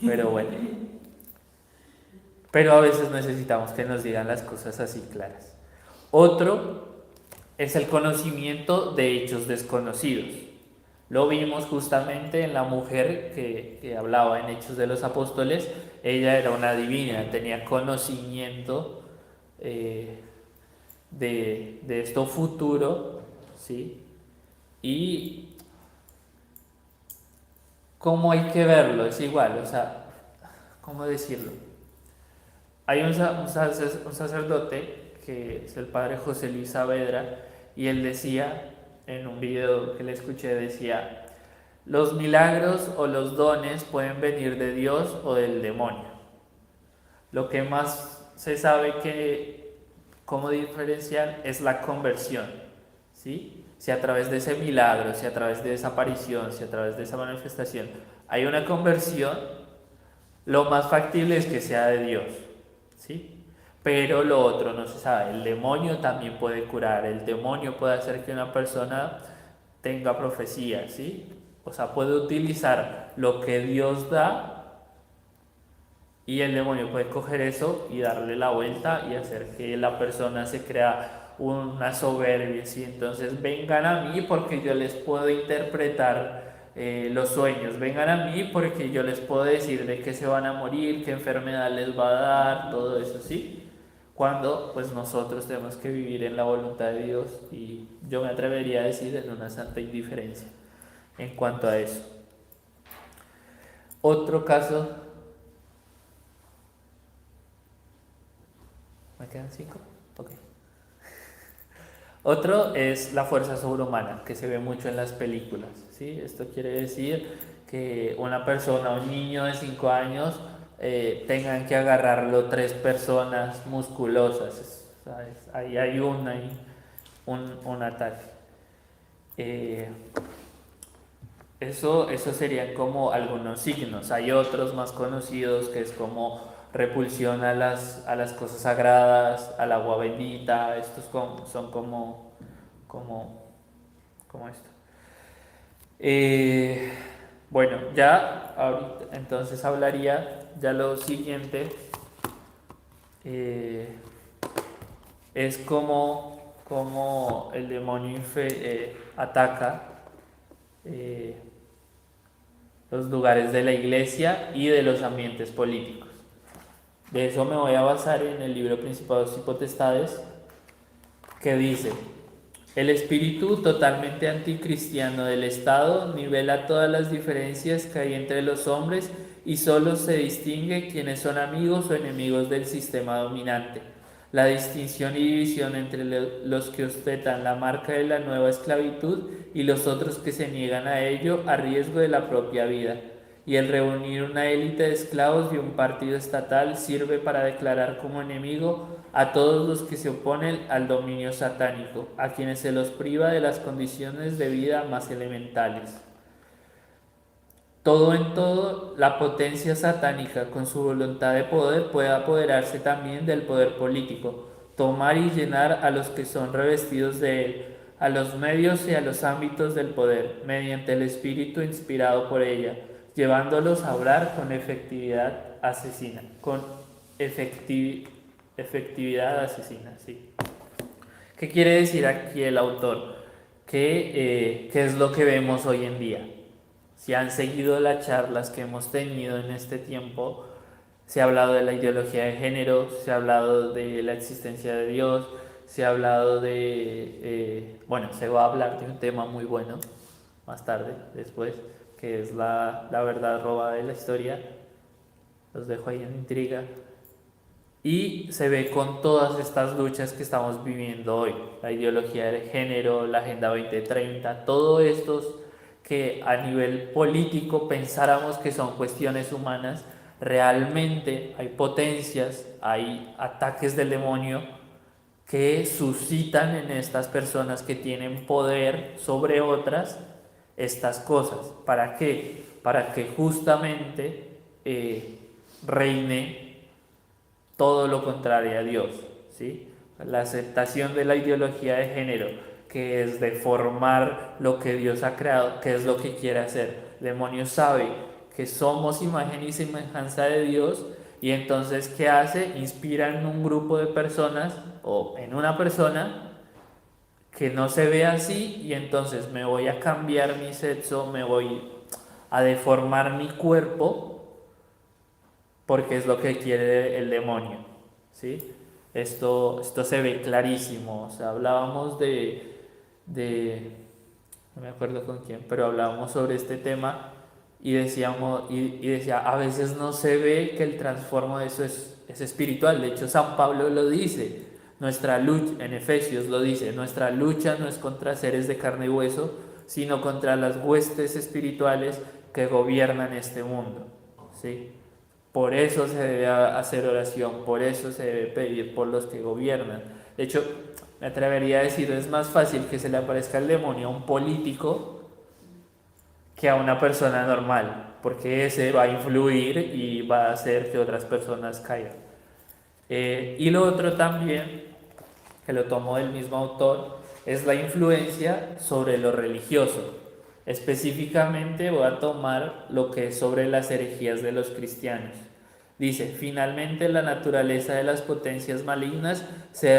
pero bueno. Pero a veces necesitamos que nos digan las cosas así claras. Otro es el conocimiento de hechos desconocidos. Lo vimos justamente en la mujer que hablaba en Hechos de los Apóstoles. Ella era una divina, tenía conocimiento de esto futuro, ¿sí? Y cómo hay que verlo, es igual, o sea, ¿cómo decirlo? Hay un sacerdote que es el padre José Luis Saavedra, y él decía, en un video que le escuché, decía: los milagros o los dones pueden venir de Dios o del demonio. Lo que más se sabe que cómo diferenciar es la conversión, ¿sí? Si a través de ese milagro, si a través de esa aparición, si a través de esa manifestación hay una conversión, lo más factible es que sea de Dios, ¿sí? Pero lo otro no se sabe. El demonio también puede curar, el demonio puede hacer que una persona tenga profecía, ¿sí? O sea, puede utilizar lo que Dios da, y el demonio puede coger eso y darle la vuelta y hacer que la persona se crea una soberbia, ¿sí? Entonces vengan a mí porque yo les puedo interpretar los sueños, vengan a mí porque yo les puedo decir de qué se van a morir, qué enfermedad les va a dar, todo eso, ¿sí? Cuando pues nosotros tenemos que vivir en la voluntad de Dios, y yo me atrevería a decir en una santa indiferencia en cuanto a eso. Otro caso, ¿me quedan 5? Ok. Otro es la fuerza sobrehumana, que se ve mucho en las películas, ¿sí? Esto quiere decir que una persona, un niño de 5 años, tengan que agarrarlo 3 personas musculosas, ¿sabes? Ahí hay un ataque. Eso serían como algunos signos. Hay otros más conocidos, que es como repulsión a las cosas sagradas, al agua bendita. Estos son como esto. Bueno, ya ahorita entonces hablaría, ya lo siguiente es como el demonio ataca los lugares de la iglesia y de los ambientes políticos. De eso me voy a basar en el libro Principados y Potestades, que dice: el espíritu totalmente anticristiano del Estado nivela todas las diferencias que hay entre los hombres y solo se distingue quienes son amigos o enemigos del sistema dominante. La distinción y división entre los que ostentan la marca de la nueva esclavitud y los otros que se niegan a ello a riesgo de la propia vida. Y el reunir una élite de esclavos y un partido estatal sirve para declarar como enemigo a todos los que se oponen al dominio satánico, a quienes se los priva de las condiciones de vida más elementales. Todo en todo, la potencia satánica, con su voluntad de poder, puede apoderarse también del poder político, tomar y llenar a los que son revestidos de él, a los medios y a los ámbitos del poder, mediante el espíritu inspirado por ella, llevándolos a obrar con efectividad asesina, efectividad asesina, sí. ¿Qué quiere decir aquí el autor? ¿Qué es lo que vemos hoy en día? Si han seguido las charlas que hemos tenido en este tiempo, se ha hablado de la ideología de género, se ha hablado de la existencia de Dios, se ha hablado bueno, se va a hablar de un tema muy bueno más tarde, después, que es la verdad robada de la historia. Los dejo ahí en intriga. Y se ve con todas estas luchas que estamos viviendo hoy, la ideología de género, la Agenda 2030, todos estos que a nivel político pensáramos que son cuestiones humanas, realmente hay potencias, hay ataques del demonio que suscitan en estas personas que tienen poder sobre otras estas cosas. ¿Para qué? Para que justamente reine todo lo contrario a Dios, ¿sí? La aceptación de la ideología de género, que es deformar lo que Dios ha creado, que es lo que quiere hacer. El demonio sabe que somos imagen y semejanza de Dios, y entonces, ¿qué hace? Inspira en un grupo de personas o en una persona que no se ve así, y entonces me voy a cambiar mi sexo, me voy a deformar mi cuerpo, porque es lo que quiere el demonio, ¿sí? Esto se ve clarísimo. O sea, hablábamos no me acuerdo con quién, pero hablábamos sobre este tema y decíamos, y decía, a veces no se ve que el transformo de eso es espiritual. De hecho, San Pablo lo dice, nuestra lucha, en Efesios lo dice, nuestra lucha no es contra seres de carne y hueso, sino contra las huestes espirituales que gobiernan este mundo, ¿sí? Por eso se debe hacer oración, por eso se debe pedir por los que gobiernan. De hecho, me atrevería a decir, es más fácil que se le aparezca el demonio a un político que a una persona normal, porque ese va a influir y va a hacer que otras personas caigan. Y lo otro también, que lo tomo del mismo autor, es la influencia sobre lo religioso. Específicamente voy a tomar lo que es sobre las herejías de los cristianos. Dice, finalmente la naturaleza de las potencias malignas se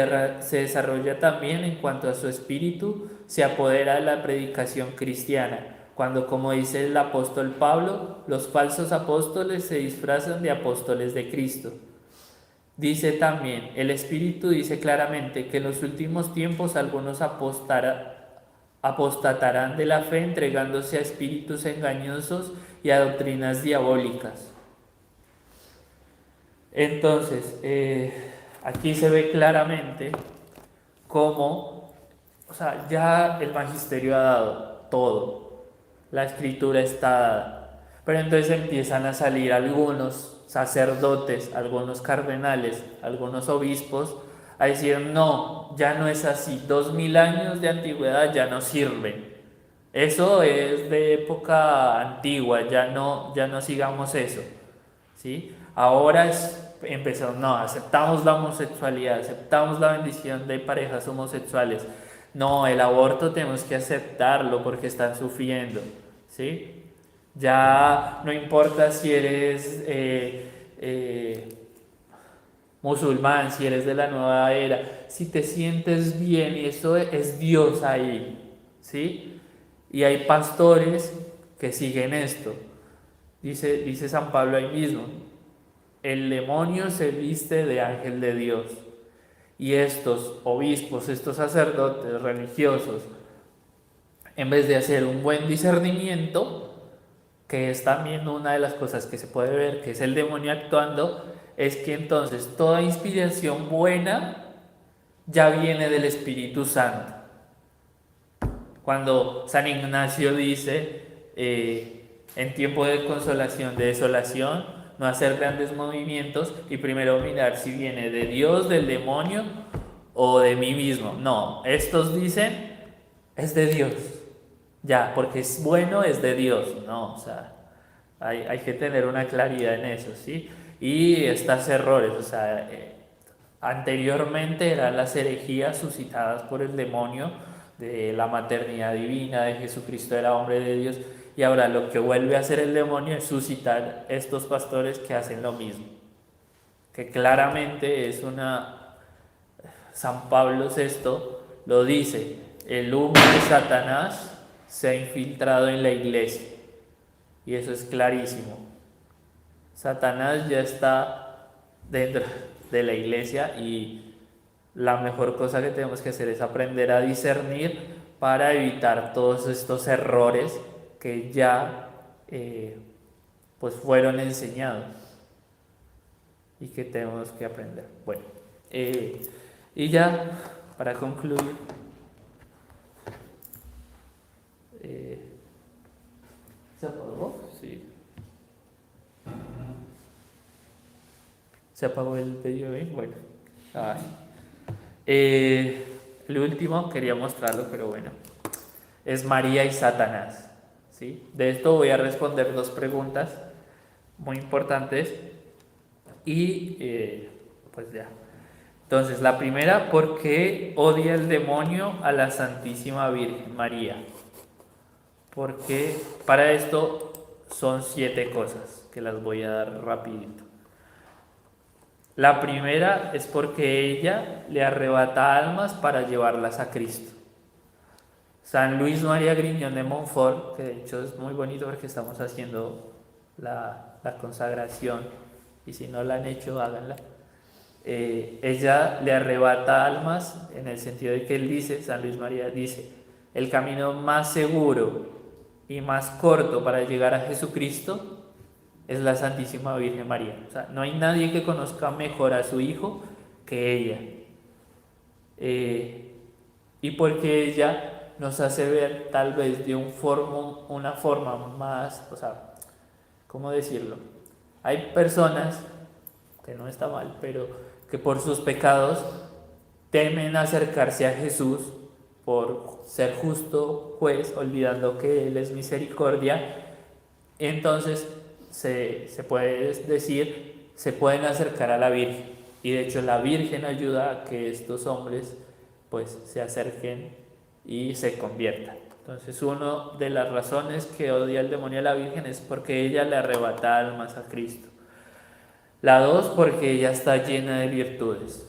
desarrolla también en cuanto a su espíritu, se apodera de la predicación cristiana, cuando, como dice el apóstol Pablo, los falsos apóstoles se disfrazan de apóstoles de Cristo. Dice también, el Espíritu dice claramente que en los últimos tiempos algunos apostatarán de la fe entregándose a espíritus engañosos y a doctrinas diabólicas. Entonces, aquí se ve claramente cómo, o sea, ya el magisterio ha dado todo, la escritura está dada, pero entonces empiezan a salir algunos sacerdotes, algunos cardenales, algunos obispos a decir, no, ya no es así, 2000 años de antigüedad ya no sirven, eso es de época antigua, ya no sigamos eso, ¿sí? Ahora es empezó, no, aceptamos la homosexualidad, aceptamos la bendición de parejas homosexuales. No, el aborto tenemos que aceptarlo porque están sufriendo, ¿sí? Ya no importa si eres musulmán, si eres de la nueva era, si te sientes bien, y eso es Dios ahí, ¿sí? Y hay pastores que siguen esto. Dice San Pablo ahí mismo, el demonio se viste de ángel de Dios. Y estos obispos, estos sacerdotes religiosos, en vez de hacer un buen discernimiento, que es también una de las cosas que se puede ver, que es el demonio actuando, es que entonces toda inspiración buena ya viene del Espíritu Santo. Cuando San Ignacio dice, en tiempo de consolación, de desolación, no hacer grandes movimientos y primero mirar si viene de Dios, del demonio o de mí mismo. No, estos dicen, es de Dios. Ya, porque es bueno, es de Dios. No, o sea, hay que tener una claridad en eso, ¿sí? Y estos errores, o sea, anteriormente eran las herejías suscitadas por el demonio de la maternidad divina, de Jesucristo era hombre de Dios, y ahora lo que vuelve a hacer el demonio es suscitar estos pastores que hacen lo mismo, que claramente es una... San Pablo VI lo dice, el humo de Satanás se ha infiltrado en la iglesia, y eso es clarísimo. Satanás ya está dentro de la iglesia y la mejor cosa que tenemos que hacer es aprender a discernir para evitar todos estos errores que ya pues fueron enseñados y que tenemos que aprender. Bueno, y ya para concluir, ¿se apagó? Sí. ¿Se apagó el video? Bueno. El último quería mostrarlo, pero bueno. Es María y Satanás, ¿sí? De esto voy a responder dos preguntas muy importantes. Y pues ya. Entonces, la primera, ¿por qué odia el demonio a la Santísima Virgen María? Porque para esto son 7 cosas que las voy a dar rapidito. La primera es porque ella le arrebata almas para llevarlas a Cristo. San Luis María Griñón de Montfort, que de hecho es muy bonito porque estamos haciendo la consagración, y si no la han hecho, háganla. Ella le arrebata almas en el sentido de que él dice, San Luis María dice, el camino más seguro y más corto para llegar a Jesucristo es la Santísima Virgen María. O sea, no hay nadie que conozca mejor a su hijo que ella. Y porque ella nos hace ver tal vez de una forma más, o sea, ¿cómo decirlo? Hay personas, que no está mal, pero que por sus pecados temen acercarse a Jesús por ser justo juez, olvidando que Él es misericordia. Entonces se puede decir, se pueden acercar a la Virgen, y de hecho la Virgen ayuda a que estos hombres pues se acerquen y se conviertan. Entonces, una de las razones que odia el demonio a la Virgen es porque ella le arrebata almas a Cristo. La 2, porque ella está llena de virtudes.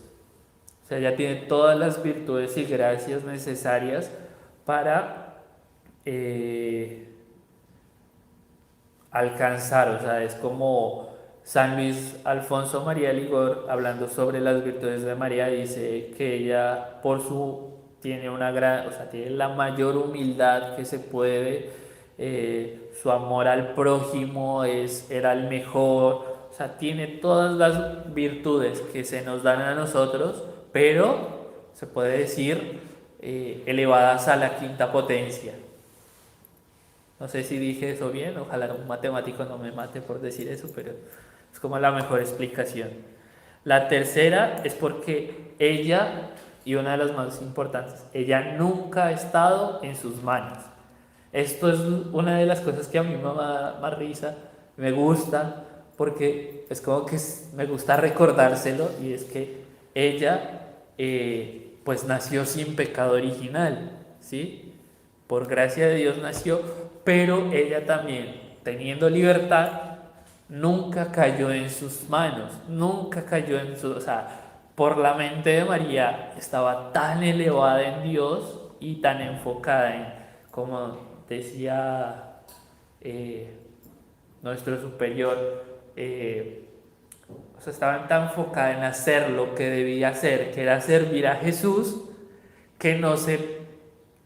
O sea, ella tiene todas las virtudes y gracias necesarias para alcanzar. O sea, es como San Luis Alfonso María Ligor, hablando sobre las virtudes de María, dice que ella tiene tiene la mayor humildad que se puede, su amor al prójimo era el mejor, o sea, tiene todas las virtudes que se nos dan a nosotros, pero se puede decir elevadas a la quinta potencia. No sé si dije eso bien, ojalá un matemático no me mate por decir eso, pero es como la mejor explicación. La tercera es porque ella, y una de las más importantes, ella nunca ha estado en sus manos. Esto es una de las cosas que a mí me da más risa, me gusta, porque es como que me gusta recordárselo, y es que ella pues nació sin pecado original, ¿sí? Por gracia de Dios nació, pero ella también, teniendo libertad, nunca cayó en sus manos, nunca cayó en su, o sea, por la mente de María estaba tan elevada en Dios y tan enfocada en, como decía nuestro superior, o sea, estaba tan enfocada en hacer lo que debía hacer, que era servir a Jesús, que no se,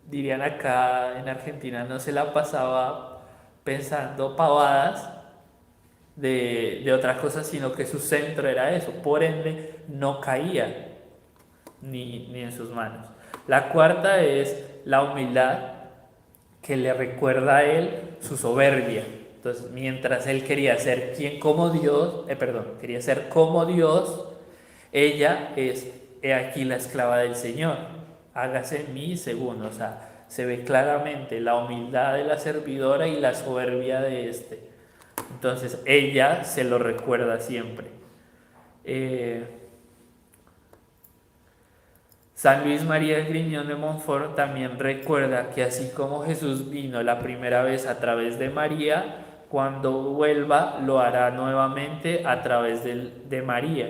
dirían acá en Argentina, no se la pasaba pensando pavadas de otras cosas, sino que su centro era eso. Por ende, no caía ni en sus manos. La cuarta es la humildad, que le recuerda a él su soberbia. Entonces, mientras él quería ser como Dios, quería ser como Dios, ella es, he aquí la esclava del Señor, hágase en mí según. O sea, se ve claramente la humildad de la servidora y la soberbia de este. Entonces, ella se lo recuerda siempre. San Luis María Griñón de Montfort también recuerda que así como Jesús vino la primera vez a través de María, cuando vuelva lo hará nuevamente a través de María.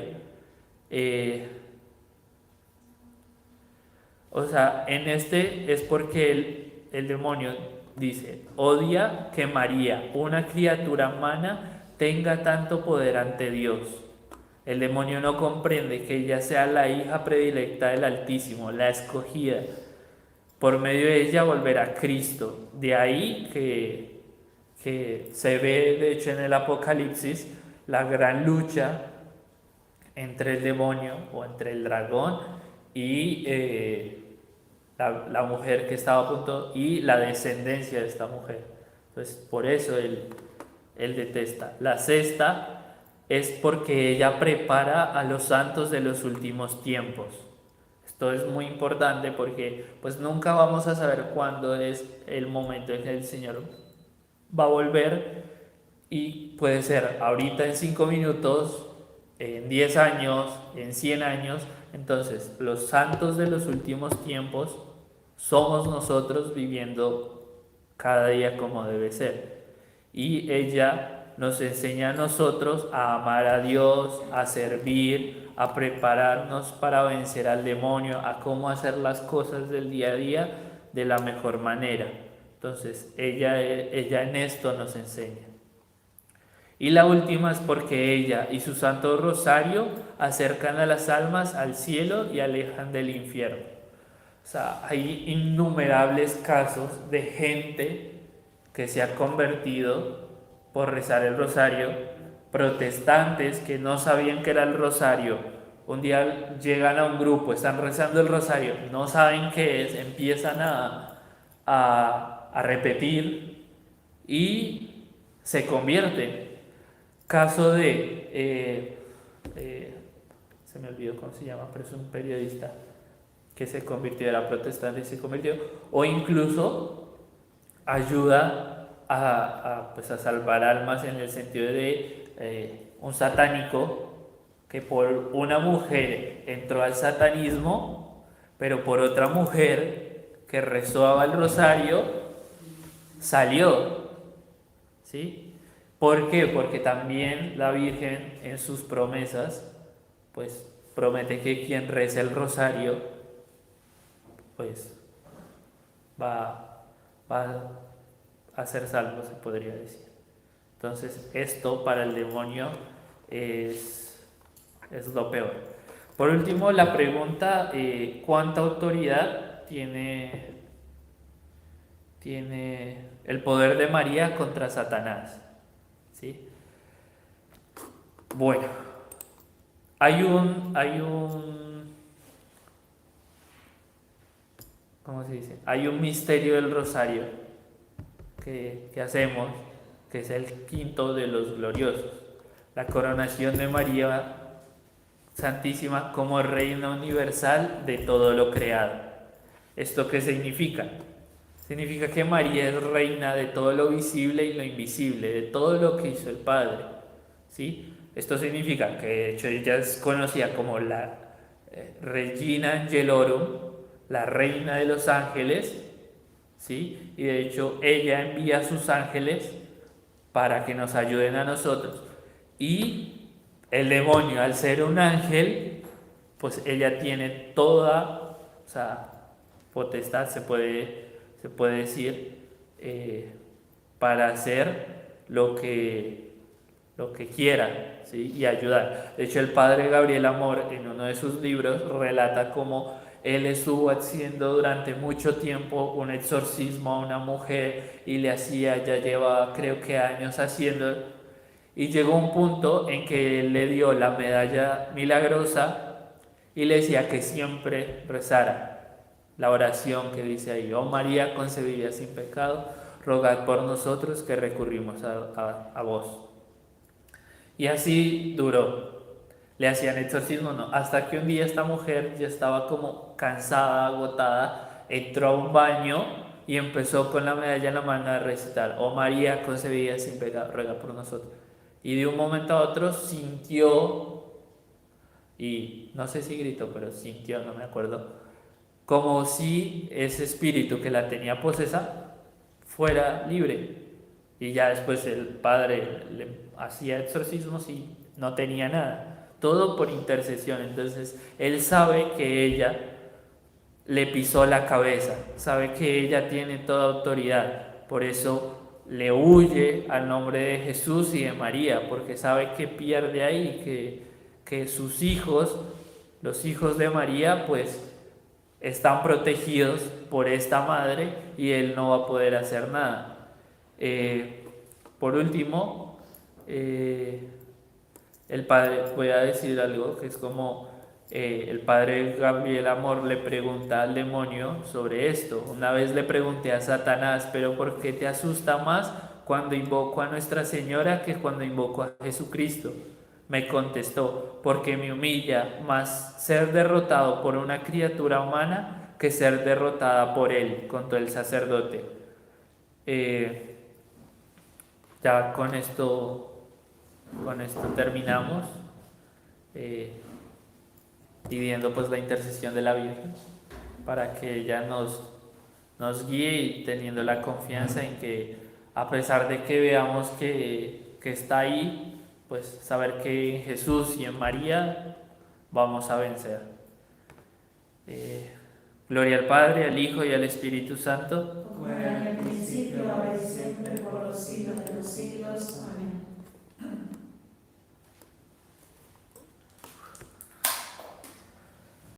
O sea, en este es porque el demonio dice, odia que María, una criatura humana, tenga tanto poder ante Dios. El demonio no comprende que ella sea la hija predilecta del Altísimo, la escogida. Por medio de ella volverá a Cristo. De ahí que se ve, de hecho, en el Apocalipsis, la gran lucha entre el demonio o entre el dragón y la mujer que estaba a punto, y la descendencia de esta mujer. Entonces, por eso él detesta. La sexta es porque ella prepara a los santos de los últimos tiempos. Esto es muy importante porque pues nunca vamos a saber cuándo es el momento en que el Señor va a volver, y puede ser ahorita en 5 minutos, en 10 años, en 100 años. Entonces, los santos de los últimos tiempos somos nosotros viviendo cada día como debe ser. Y ella nos enseña a nosotros a amar a Dios, a servir, a prepararnos para vencer al demonio, a cómo hacer las cosas del día a día de la mejor manera. Entonces, ella en esto nos enseña. Y la última es porque ella y su Santo Rosario acercan a las almas al cielo y alejan del infierno. O sea, hay innumerables casos de gente que se ha convertido por rezar el rosario, protestantes que no sabían que era el rosario. Un día llegan a un grupo, están rezando el rosario, no saben qué es, empiezan a repetir y se convierten. Caso de, se me olvidó cómo se llama, pero es un periodista que se convirtió, era protestante y se convirtió, o incluso ayuda pues a salvar almas, en el sentido de un satánico que por una mujer entró al satanismo, pero por otra mujer que rezaba el rosario salió, ¿sí? ¿Por qué? Porque también la Virgen en sus promesas pues promete que quien reza el rosario pues va a ser salvo, se podría decir. Entonces, esto para el demonio es lo peor. Por último, la pregunta, ¿cuánta autoridad tiene el poder de María contra Satanás? ¿Sí? Bueno, hay un ¿cómo se dice? Hay un misterio del rosario que hacemos, que es el quinto de los gloriosos, la coronación de María Santísima como Reina Universal de todo lo creado. ¿Esto qué significa? Significa que María es reina de todo lo visible y lo invisible, de todo lo que hizo el Padre, ¿sí? Esto significa que de hecho ella es conocida como la Regina Angelorum, la reina de los ángeles, ¿sí? Y de hecho ella envía a sus ángeles para que nos ayuden a nosotros. Y el demonio, al ser un ángel, pues ella tiene toda, o sea, potestad, se puede decir, para hacer lo que quiera, ¿sí? Y ayudar. De hecho, el padre Gabriel Amor, en uno de sus libros, relata cómo él estuvo haciendo durante mucho tiempo un exorcismo a una mujer y le hacía, ya lleva creo que años haciendo, y llegó un punto en que él le dio la medalla milagrosa y le decía que siempre rezara la oración que dice ahí: oh María concebida sin pecado, rogad por nosotros que recurrimos a vos. Y así duró. Le hacían exorcismo, no, hasta que un día esta mujer ya estaba como cansada, agotada, entró a un baño y empezó con la medalla en la mano a recitar: oh María concebida sin pecado, ruega por nosotros. Y de un momento a otro sintió, y no sé si gritó, pero sintió, no me acuerdo, como si ese espíritu que la tenía posesa fuera libre. Y ya después el padre le hacía exorcismos y no tenía nada. Todo por intercesión. Entonces él sabe que ella le pisó la cabeza, sabe que ella tiene toda autoridad. Por eso le huye al nombre de Jesús y de María, porque sabe que pierde ahí, que sus hijos, los hijos de María, pues están protegidos por esta madre y él no va a poder hacer nada. Por último, el padre, voy a decir algo que es como el padre Gabriel Amor le pregunta al demonio sobre esto. Una vez le pregunté a Satanás: pero ¿por qué te asusta más cuando invoco a Nuestra Señora que cuando invoco a Jesucristo? Me contestó: porque me humilla más ser derrotado por una criatura humana que ser derrotada por él, contó el sacerdote. Ya con esto terminamos, pidiendo pues la intercesión de la Virgen para que ella nos guíe, y teniendo la confianza en que, a pesar de que veamos que está ahí, pues saber que en Jesús y en María vamos a vencer. Gloria al Padre, al Hijo y al Espíritu Santo. Como era en el principio, ahora y siempre, por los siglos de los siglos. Amén.